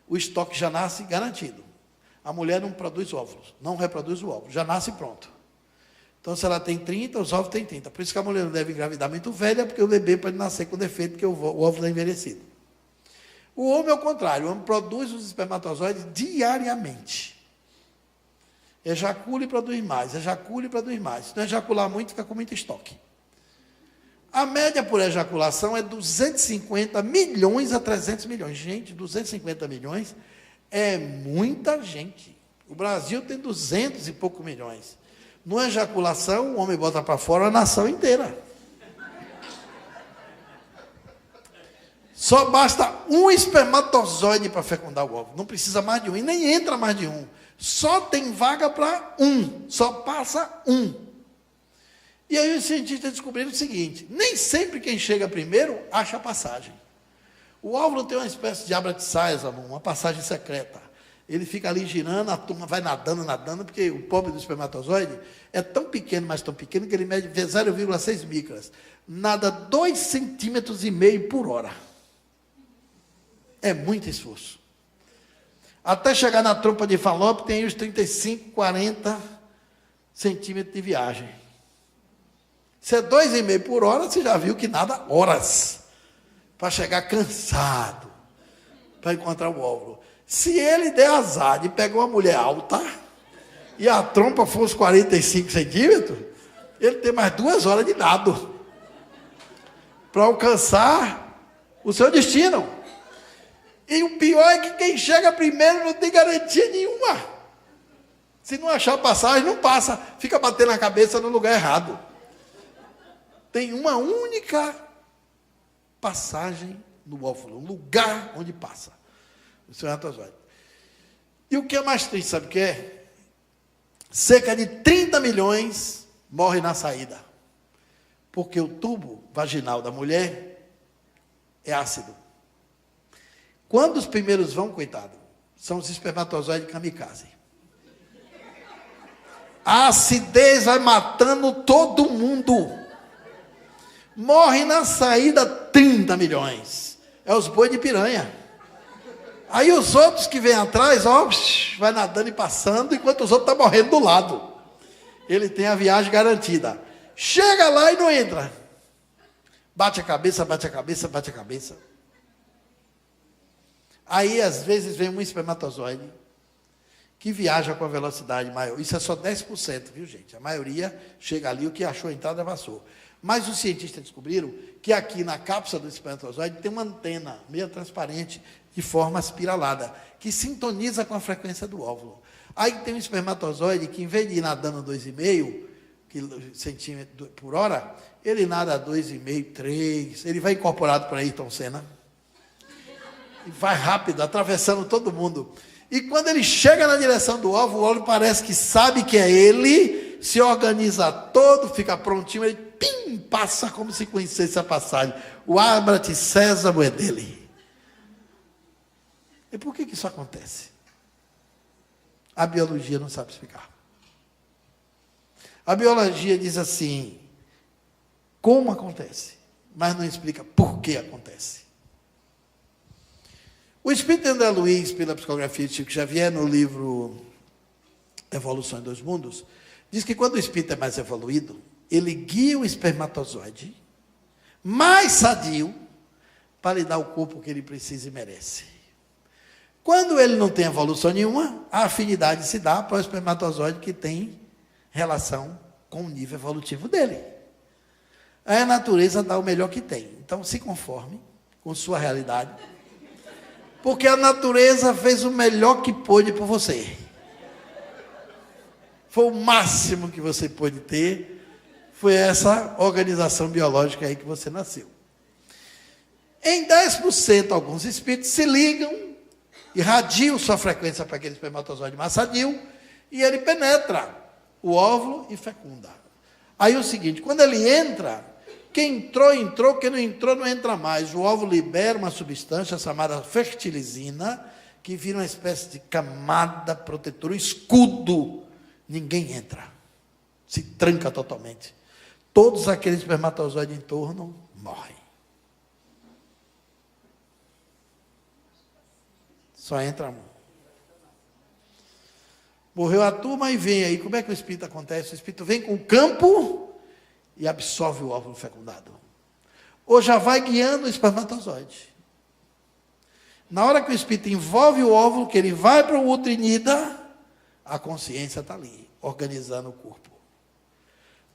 o estoque já nasce garantido. A mulher não produz óvulos, não reproduz o óvulo, já nasce pronto. Então, se ela tem 30, os óvulos têm 30. Por isso que a mulher não deve engravidar muito velha, porque o bebê pode nascer com defeito, porque o óvulo é envelhecido. O homem é o contrário, o homem produz os espermatozoides diariamente. Ejacula e produz mais, ejacula e produz mais. Se não ejacular muito, fica com muito estoque. A média por ejaculação é 250 milhões a 300 milhões. Gente, 250 milhões é muita gente. O Brasil tem 200 e poucos milhões. Numa ejaculação, o homem bota para fora a nação inteira. Só basta um espermatozoide para fecundar o óvulo. Não precisa mais de um, e nem entra mais de um. Só tem vaga para um, só passa um. E aí os cientistas descobriram o seguinte, nem sempre quem chega primeiro acha a passagem. O óvulo tem uma espécie de abra de saias, uma passagem secreta. Ele fica ali girando, a turma vai nadando, nadando, porque o pobre do espermatozoide é tão pequeno, mas tão pequeno, que ele mede 0,6 micras. Nada 2,5 centímetros por hora. É muito esforço. Até chegar na trompa de Fallope, tem os 35, 40 centímetros de viagem. Se é 2,5 por hora, você já viu que nada horas para chegar cansado para encontrar o óvulo. Se ele der azar de pegar uma mulher alta e a trompa for os 45 centímetros, ele tem mais 2 horas de nado para alcançar o seu destino. E o pior é que quem chega primeiro não tem garantia nenhuma. Se não achar passagem, não passa. Fica batendo a cabeça no lugar errado. Tem uma única passagem no óvulo, um lugar onde passa o espermatozoide. E o que é mais triste, sabe o que é? Cerca de 30 milhões morrem na saída. Porque o tubo vaginal da mulher é ácido. Quando os primeiros vão, coitado, são os espermatozoides kamikaze. A acidez vai matando todo mundo. Morre na saída 30 milhões. É os boi de piranha. Aí os outros que vêm atrás, ó, vai nadando e passando, enquanto os outros estão morrendo do lado. Ele tem a viagem garantida. Chega lá e não entra. Bate a cabeça, bate a cabeça, bate a cabeça. Aí, às vezes, vem um espermatozoide que viaja com a velocidade maior. Isso é só 10%, viu, gente? A maioria chega ali, o que achou a entrada passou. Mas os cientistas descobriram que aqui na cápsula do espermatozoide tem uma antena meio transparente, de forma espiralada, que sintoniza com a frequência do óvulo. Aí tem um espermatozoide que, em vez de ir nadando 2,5 centímetros por hora, ele nada 2,5, 3. Ele vai incorporado para Ayrton Senna. E vai rápido, atravessando todo mundo. E quando ele chega na direção do óvulo, o óvulo parece que sabe que é ele, se organiza todo, fica prontinho, ele pim, passa como se conhecesse a passagem. O Abra-te Sésamo é dele. E por que isso acontece? A biologia não sabe explicar. A biologia diz assim, como acontece, mas não explica por que acontece. O espírito André Luiz, pela psicografia de Chico Xavier, no livro Evolução em Dois Mundos, diz que quando o espírito é mais evoluído, ele guia o espermatozoide mais sadio para lhe dar o corpo que ele precisa e merece. Quando ele não tem evolução nenhuma, a afinidade se dá para o espermatozoide que tem relação com o nível evolutivo dele. Aí a natureza dá o melhor que tem. Então, se conforme com sua realidade, porque a natureza fez o melhor que pôde por você. Foi o máximo que você pôde ter, foi essa organização biológica aí que você nasceu. Em 10%, alguns espíritos se ligam, irradiam sua frequência para aquele espermatozoide mais sadio, e ele penetra o óvulo e fecunda. Aí é o seguinte, quando ele entra, quem entrou, entrou, quem não entrou, não entra mais. O óvulo libera uma substância chamada fertilizina, que vira uma espécie de camada protetora, um escudo. Ninguém entra. Se tranca totalmente. Todos aqueles espermatozoides em torno morrem. Só entra um. Morreu a turma e vem aí. Como é que o espírito acontece? O espírito vem com o campo e absorve o óvulo fecundado. Ou já vai guiando o espermatozoide. Na hora que o espírito envolve o óvulo, que ele vai para o utrinida, a consciência está ali, organizando o corpo.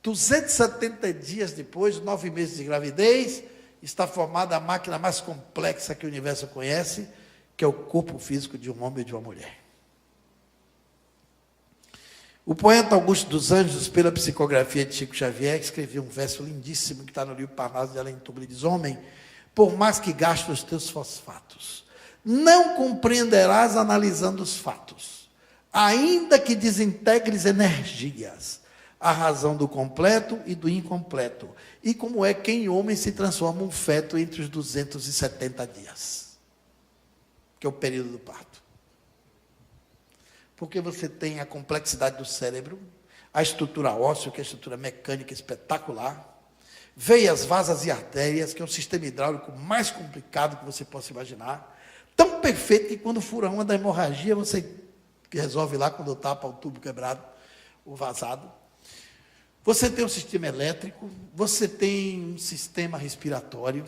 270 dias depois, 9 meses de gravidez, está formada a máquina mais complexa que o universo conhece, que é o corpo físico de um homem e de uma mulher. O poeta Augusto dos Anjos, pela psicografia de Chico Xavier, escreveu um verso lindíssimo que está no livro Parnaso de Além Túmulo. Ele diz: homem, por mais que gaste os teus fosfatos, não compreenderás analisando os fatos, ainda que desintegres energias, a razão do completo e do incompleto, e como é que em homem se transforma um feto entre os 270 dias, que é o período do parto. porque você tem a complexidade do cérebro, a estrutura óssea, que é a estrutura mecânica espetacular, veias, vasas e artérias, que é o sistema hidráulico mais complicado que você possa imaginar, tão perfeito que quando fura uma da hemorragia, você resolve lá quando tapa o tubo quebrado, o vazado. Você tem um sistema elétrico, você tem um sistema respiratório,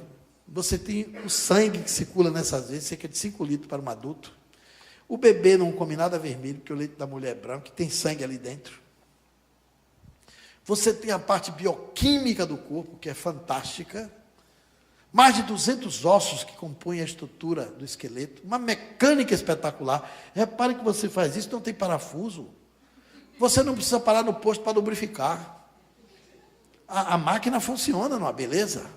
você tem o sangue que circula nessas vezes, cerca de 5 litros para um adulto. O bebê não come nada vermelho, porque o leite da mulher é branco, que tem sangue ali dentro. Você tem a parte bioquímica do corpo, que é fantástica. Mais de 200 ossos que compõem a estrutura do esqueleto. Uma mecânica espetacular. Repare que você faz isso, não tem parafuso. Você não precisa parar no posto para lubrificar. A máquina funciona, não é beleza?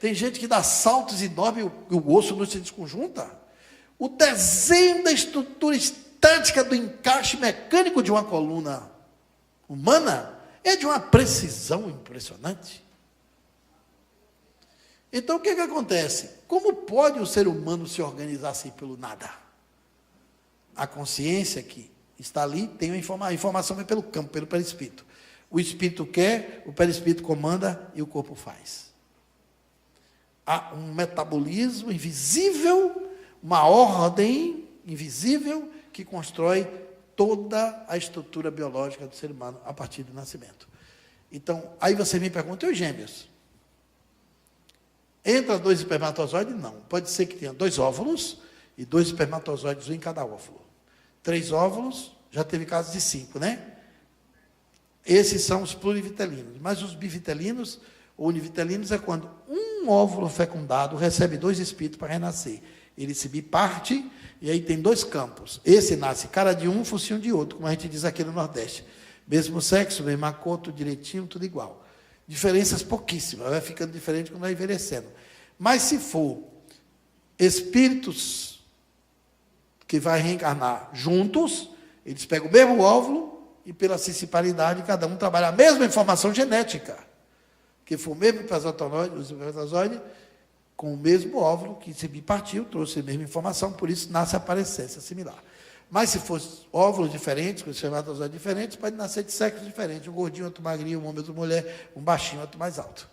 Tem gente que dá saltos enormes e o osso não se desconjunta. O desenho da estrutura estática do encaixe mecânico de uma coluna humana é de uma precisão impressionante. Então, o que acontece? Como pode o ser humano se organizar assim pelo nada? A consciência que está ali tem a informação vem pelo campo, pelo perispírito. O espírito quer, o perispírito comanda e o corpo faz. Há um metabolismo invisível, uma ordem invisível que constrói toda a estrutura biológica do ser humano a partir do nascimento. Então, aí você me pergunta, e os gêmeos? Entra 2 espermatozoides? Não. Pode ser que tenha 2 óvulos e 2 espermatozoides, um em cada óvulo. 3 óvulos, já teve casos de 5, né? Esses são os plurivitelinos. Mas os bivitelinos ou univitelinos é quando um óvulo fecundado recebe 2 espíritos para renascer. Ele se biparte e aí tem 2 campos. Esse nasce cara de um, focinho de outro, como a gente diz aqui no Nordeste. Mesmo sexo, mesmo acordo, direitinho, tudo igual. Diferenças pouquíssimas, vai ficando diferente quando vai envelhecendo. Mas se for espíritos que vai reencarnar juntos, eles pegam o mesmo óvulo e pela sensibilidade cada um trabalha a mesma informação genética. Que for o mesmo espermatozoide, com o mesmo óvulo que se bipartiu, trouxe a mesma informação, por isso nasce a parecência similar. Mas se fosse óvulos diferentes, com espermatozoides diferentes, pode nascer de sexo diferente, um gordinho, outro magrinho, um homem, outra mulher, um baixinho, outro mais alto.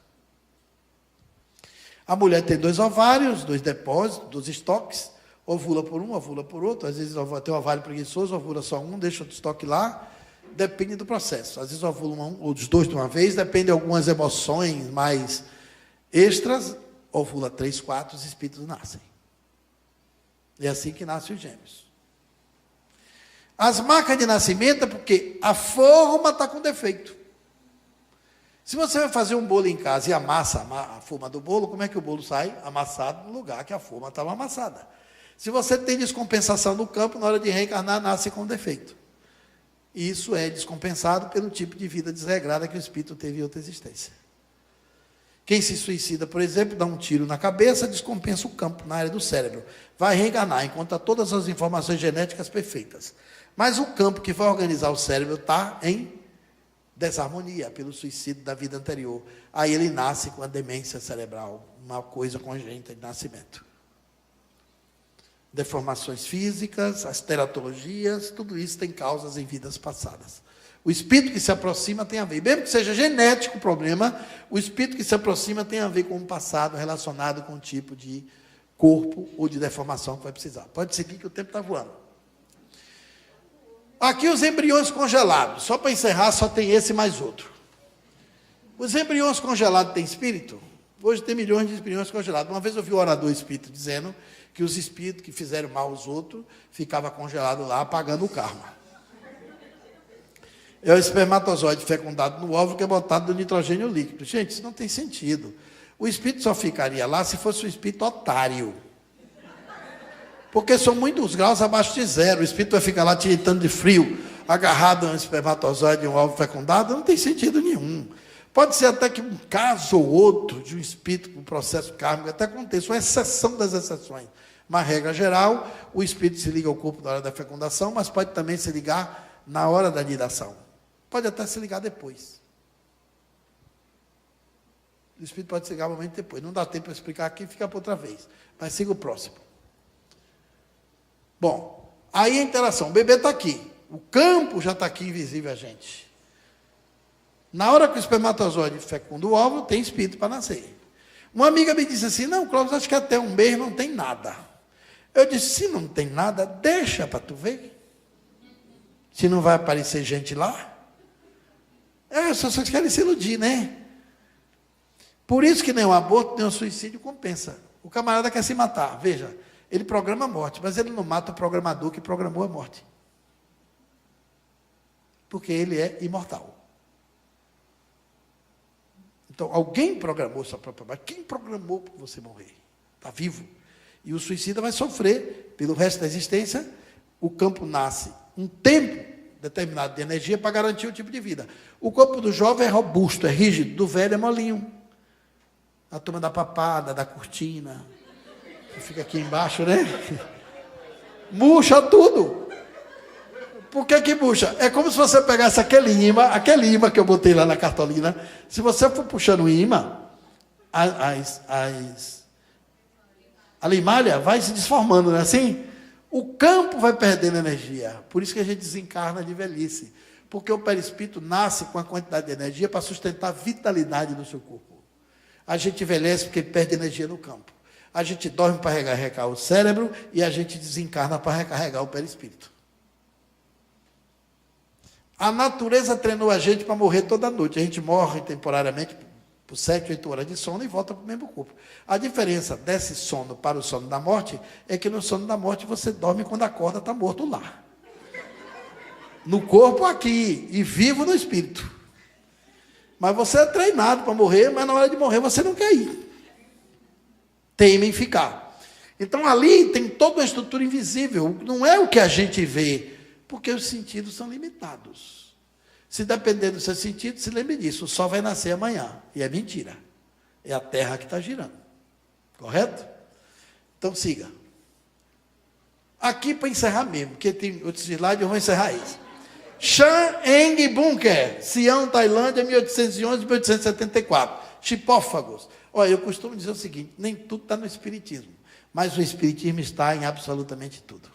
A mulher tem 2 ovários, 2 depósitos, 2 estoques, ovula por um, ovula por outro, às vezes tem um ovário preguiçoso, ovula só um, deixa outro estoque lá, depende do processo. Às vezes ovula um ou os 2 de uma vez, depende de algumas emoções mais extras, ovula 3, 4, os espíritos nascem. É assim que nascem os gêmeos. As marcas de nascimento é porque a forma está com defeito. Se você vai fazer um bolo em casa e amassa a forma do bolo, como é que o bolo sai? Amassado no lugar que a forma estava amassada. Se você tem descompensação no campo, na hora de reencarnar, nasce com defeito. E isso é descompensado pelo tipo de vida desregrada que o espírito teve em outra existência. Quem se suicida, por exemplo, dá um tiro na cabeça, descompensa o campo na área do cérebro. Vai reencarnar, encontra todas as informações genéticas perfeitas. Mas o campo que vai organizar o cérebro está em desarmonia, pelo suicídio da vida anterior. Aí ele nasce com a demência cerebral, uma coisa congênita de nascimento. Deformações físicas, as teratologias, tudo isso tem causas em vidas passadas. O espírito que se aproxima tem a ver, mesmo que seja genético o problema, o espírito que se aproxima tem a ver com o passado relacionado com o tipo de corpo ou de deformação que vai precisar. Pode seguir que o tempo está voando. Aqui os embriões congelados. Só para encerrar, só tem esse mais outro. Os embriões congelados têm espírito? Hoje tem milhões de embriões congelados. Uma vez eu vi um orador espírito dizendo que os espíritos que fizeram mal aos outros ficavam congelados lá, apagando o karma. É o espermatozoide fecundado no óvulo que é botado no nitrogênio líquido. Gente, isso não tem sentido. O espírito só ficaria lá se fosse um espírito otário. Porque são muitos graus abaixo de 0. O espírito vai ficar lá tiritando de frio, agarrado a um espermatozoide e um óvulo fecundado, não tem sentido nenhum. Pode ser até que um caso ou outro de um espírito com processo kármico até aconteça, uma exceção das exceções. Mas, regra geral, o espírito se liga ao corpo na hora da fecundação, mas pode também se ligar na hora da nidação. Pode até se ligar depois. O espírito pode se ligar um momento depois. Não dá tempo para explicar aqui, fica para outra vez. Mas siga o próximo. Bom, aí a interação. O bebê está aqui. O campo já está aqui invisível a gente. Na hora que o espermatozoide fecunda o óvulo, tem espírito para nascer. Uma amiga me disse assim, não, Clóvis, acho que até um mês não tem nada. Eu disse, se não tem nada, deixa para tu ver. Se não vai aparecer gente lá. As pessoas querem se iludir, né? Por isso que nem o aborto, nem o suicídio compensa. O camarada quer se matar. Veja, ele programa a morte, mas ele não mata o programador que programou a morte. Porque ele é imortal. Então, alguém programou sua própria morte. Quem programou para você morrer? Está vivo. E o suicida vai sofrer pelo resto da existência. O campo nasce um tempo determinado de energia para garantir o tipo de vida. O corpo do jovem é robusto, é rígido, do velho é molinho. A turma da papada, da cortina, que fica aqui embaixo, né? Murcha tudo. Por que murcha? É como se você pegasse aquele imã que eu botei lá na cartolina. Se você for puxando o imã, a limalha vai se desformando, não é assim? O campo vai perdendo energia. Por isso que a gente desencarna de velhice. Porque o perispírito nasce com a quantidade de energia para sustentar a vitalidade do seu corpo. A gente envelhece porque perde energia no campo. A gente dorme para recarregar o cérebro e a gente desencarna para recarregar o perispírito. A natureza treinou a gente para morrer toda noite. A gente morre temporariamente por 7, 8 horas de sono e volta para o mesmo corpo. A diferença desse sono para o sono da morte é que no sono da morte você dorme quando acorda, está morto lá. No corpo aqui e vivo no espírito. Mas você é treinado para morrer, mas na hora de morrer você não quer ir. Teima em ficar. Então ali tem toda uma estrutura invisível. Não é o que a gente vê, porque os sentidos são limitados. Se depender do seu sentido, se lembre disso. O sol vai nascer amanhã. E é mentira. É a Terra que está girando. Correto? Então siga. Aqui para encerrar mesmo, porque tem outros slides, eu vou encerrar isso. Chan Eng Bunker, Sião, Tailândia, 1811-1874. Chipófagos. Olha, eu costumo dizer o seguinte, nem tudo está no Espiritismo, mas o Espiritismo está em absolutamente tudo.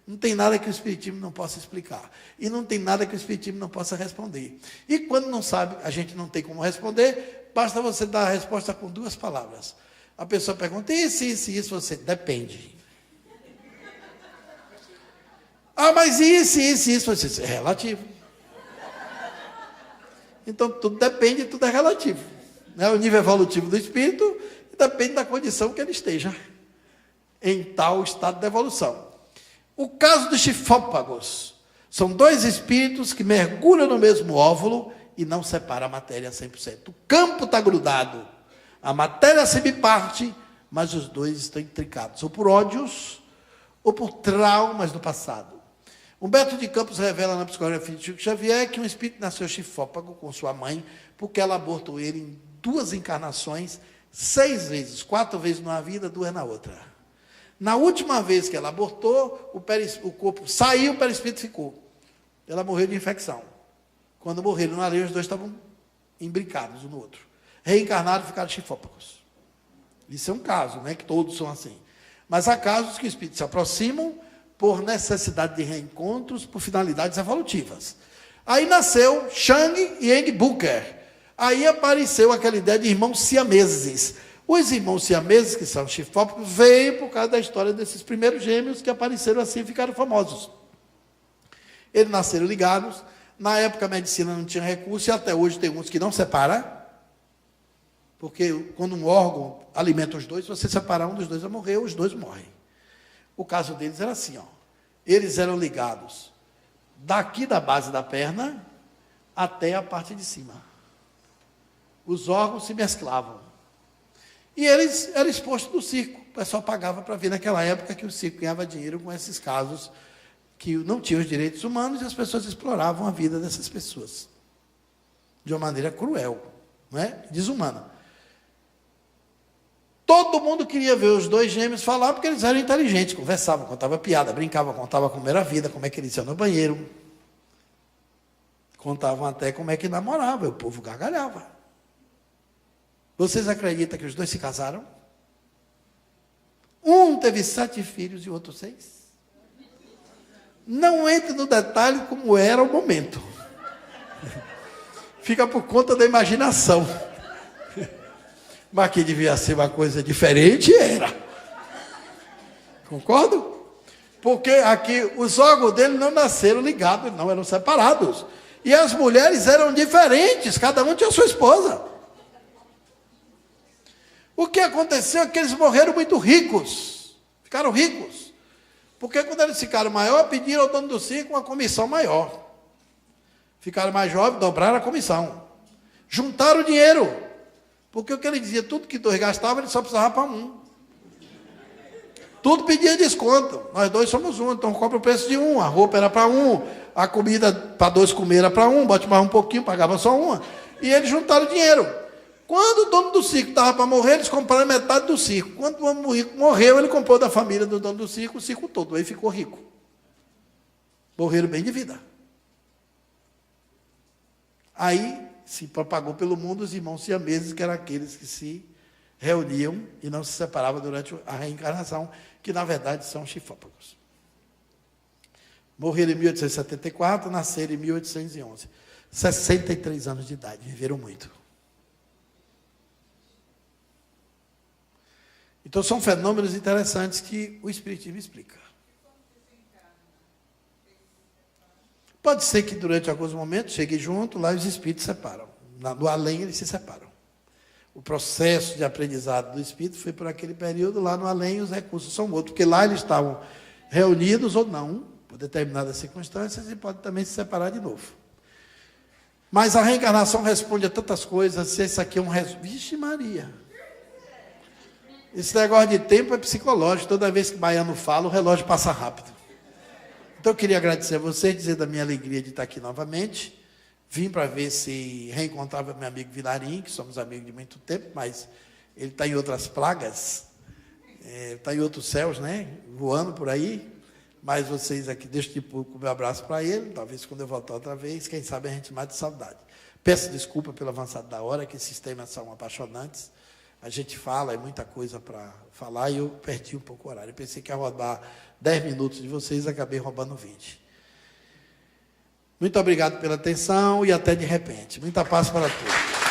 Não tem nada que o Espiritismo não possa explicar. E não tem nada que o Espiritismo não possa responder. E quando não sabe, a gente não tem como responder, basta você dar a resposta com 2 palavras. A pessoa pergunta, isso, você, depende. Ah, mas isso, você, é relativo. Então, tudo depende, tudo é relativo. Né? O nível evolutivo do espírito depende da condição que ele esteja em tal estado de evolução. O caso dos chifópagos. São 2 espíritos que mergulham no mesmo óvulo e não separam a matéria 100%. O campo está grudado. A matéria se biparte, mas os 2 estão intricados. Ou por ódios, ou por traumas do passado. Humberto de Campos revela na psicografia de Chico Xavier que um espírito nasceu chifópago com sua mãe, porque ela abortou ele em 2 encarnações, 6 vezes, 4 vezes numa vida, 2 na outra. Na última vez que ela abortou, o corpo saiu, o perispírito ficou. Ela morreu de infecção. Quando morreram na areia, os 2 estavam imbricados um no outro. Reencarnaram e ficaram chifópagos. Isso é um caso, né, que todos são assim. Mas há casos que os espíritos se aproximam por necessidade de reencontros, por finalidades evolutivas. Aí nasceu Chang e Eng Bunker. Aí apareceu aquela ideia de irmãos siameses. Os irmãos siameses, que são chifópagos, veio por causa da história desses primeiros gêmeos que apareceram assim e ficaram famosos. Eles nasceram ligados. Na época a medicina não tinha recurso e até hoje tem uns que não separam. Porque quando um órgão alimenta os 2, se você separar um dos 2 vai morrer, os 2 morrem. O caso deles era assim, ó. Eles eram ligados daqui da base da perna até a parte de cima. Os órgãos se mesclavam. E eles eram expostos no circo. O pessoal pagava para ver naquela época que o circo ganhava dinheiro com esses casos que não tinham os direitos humanos e as pessoas exploravam a vida dessas pessoas. De uma maneira cruel, não é? Desumana. Todo mundo queria ver os 2 gêmeos falar porque eles eram inteligentes, conversavam, contavam piada, brincavam, contavam como era a vida, como é que eles iam no banheiro. Contavam até como é que namorava, e o povo gargalhava. Vocês acreditam que os 2 se casaram? Um teve 7 filhos e o outro 6. Não entre no detalhe como era o momento. Fica por conta da imaginação. Mas que devia ser uma coisa diferente, era. Concordo? Porque aqui os órgãos dele não nasceram ligados, não, eram separados. E as mulheres eram diferentes, cada um tinha sua esposa. O que aconteceu é que eles morreram muito ricos. Ficaram ricos. Porque quando eles ficaram maior, pediram ao dono do circo uma comissão maior. Ficaram mais jovens, dobraram a comissão. Juntaram o dinheiro. Porque o que ele dizia, tudo que dois gastavam, ele só precisava para um. Tudo pedia desconto. Nós dois somos um, então compra o preço de um. A roupa era para um, a comida para dois comer era para um, bote mais um pouquinho, pagava só uma. E eles juntaram o dinheiro. Quando o dono do circo estava para morrer, eles compraram metade do circo. Quando o homem rico morreu, ele comprou da família do dono do circo o circo todo. Aí ficou rico. Morreram bem de vida. Aí se propagou pelo mundo os irmãos siameses, que eram aqueles que se reuniam e não se separavam durante a reencarnação, que na verdade são chifópagos. Morreram em 1874, nasceram em 1811. 63 anos de idade, viveram muito. Então são fenômenos interessantes que o Espiritismo explica. Pode ser que durante alguns momentos chegue junto, lá os espíritos se separam. No além eles se separam. O processo de aprendizado do espírito foi por aquele período, lá no além os recursos são outros, porque lá eles estavam reunidos ou não, por determinadas circunstâncias, e pode também se separar de novo. Mas a reencarnação responde a tantas coisas, se esse aqui é um resumo. Vixe Maria! Esse negócio de tempo é psicológico, toda vez que o baiano fala, o relógio passa rápido. Então eu queria agradecer a vocês, dizer da minha alegria de estar aqui novamente. Vim para ver se reencontrava meu amigo Vilarim, que somos amigos de muito tempo, mas ele está em outras plagas, está em outros céus, né? Voando por aí. Mas vocês aqui, deixo de pouco o meu abraço para ele. Talvez quando eu voltar outra vez, quem sabe a gente mate saudade. Peço desculpa pelo avançado da hora, que esses temas são apaixonantes. A gente fala, é muita coisa para falar, e eu perdi um pouco o horário. Eu pensei que ia roubar 10 minutos de vocês, acabei roubando 20. Muito obrigado pela atenção e até de repente. Muita paz para todos.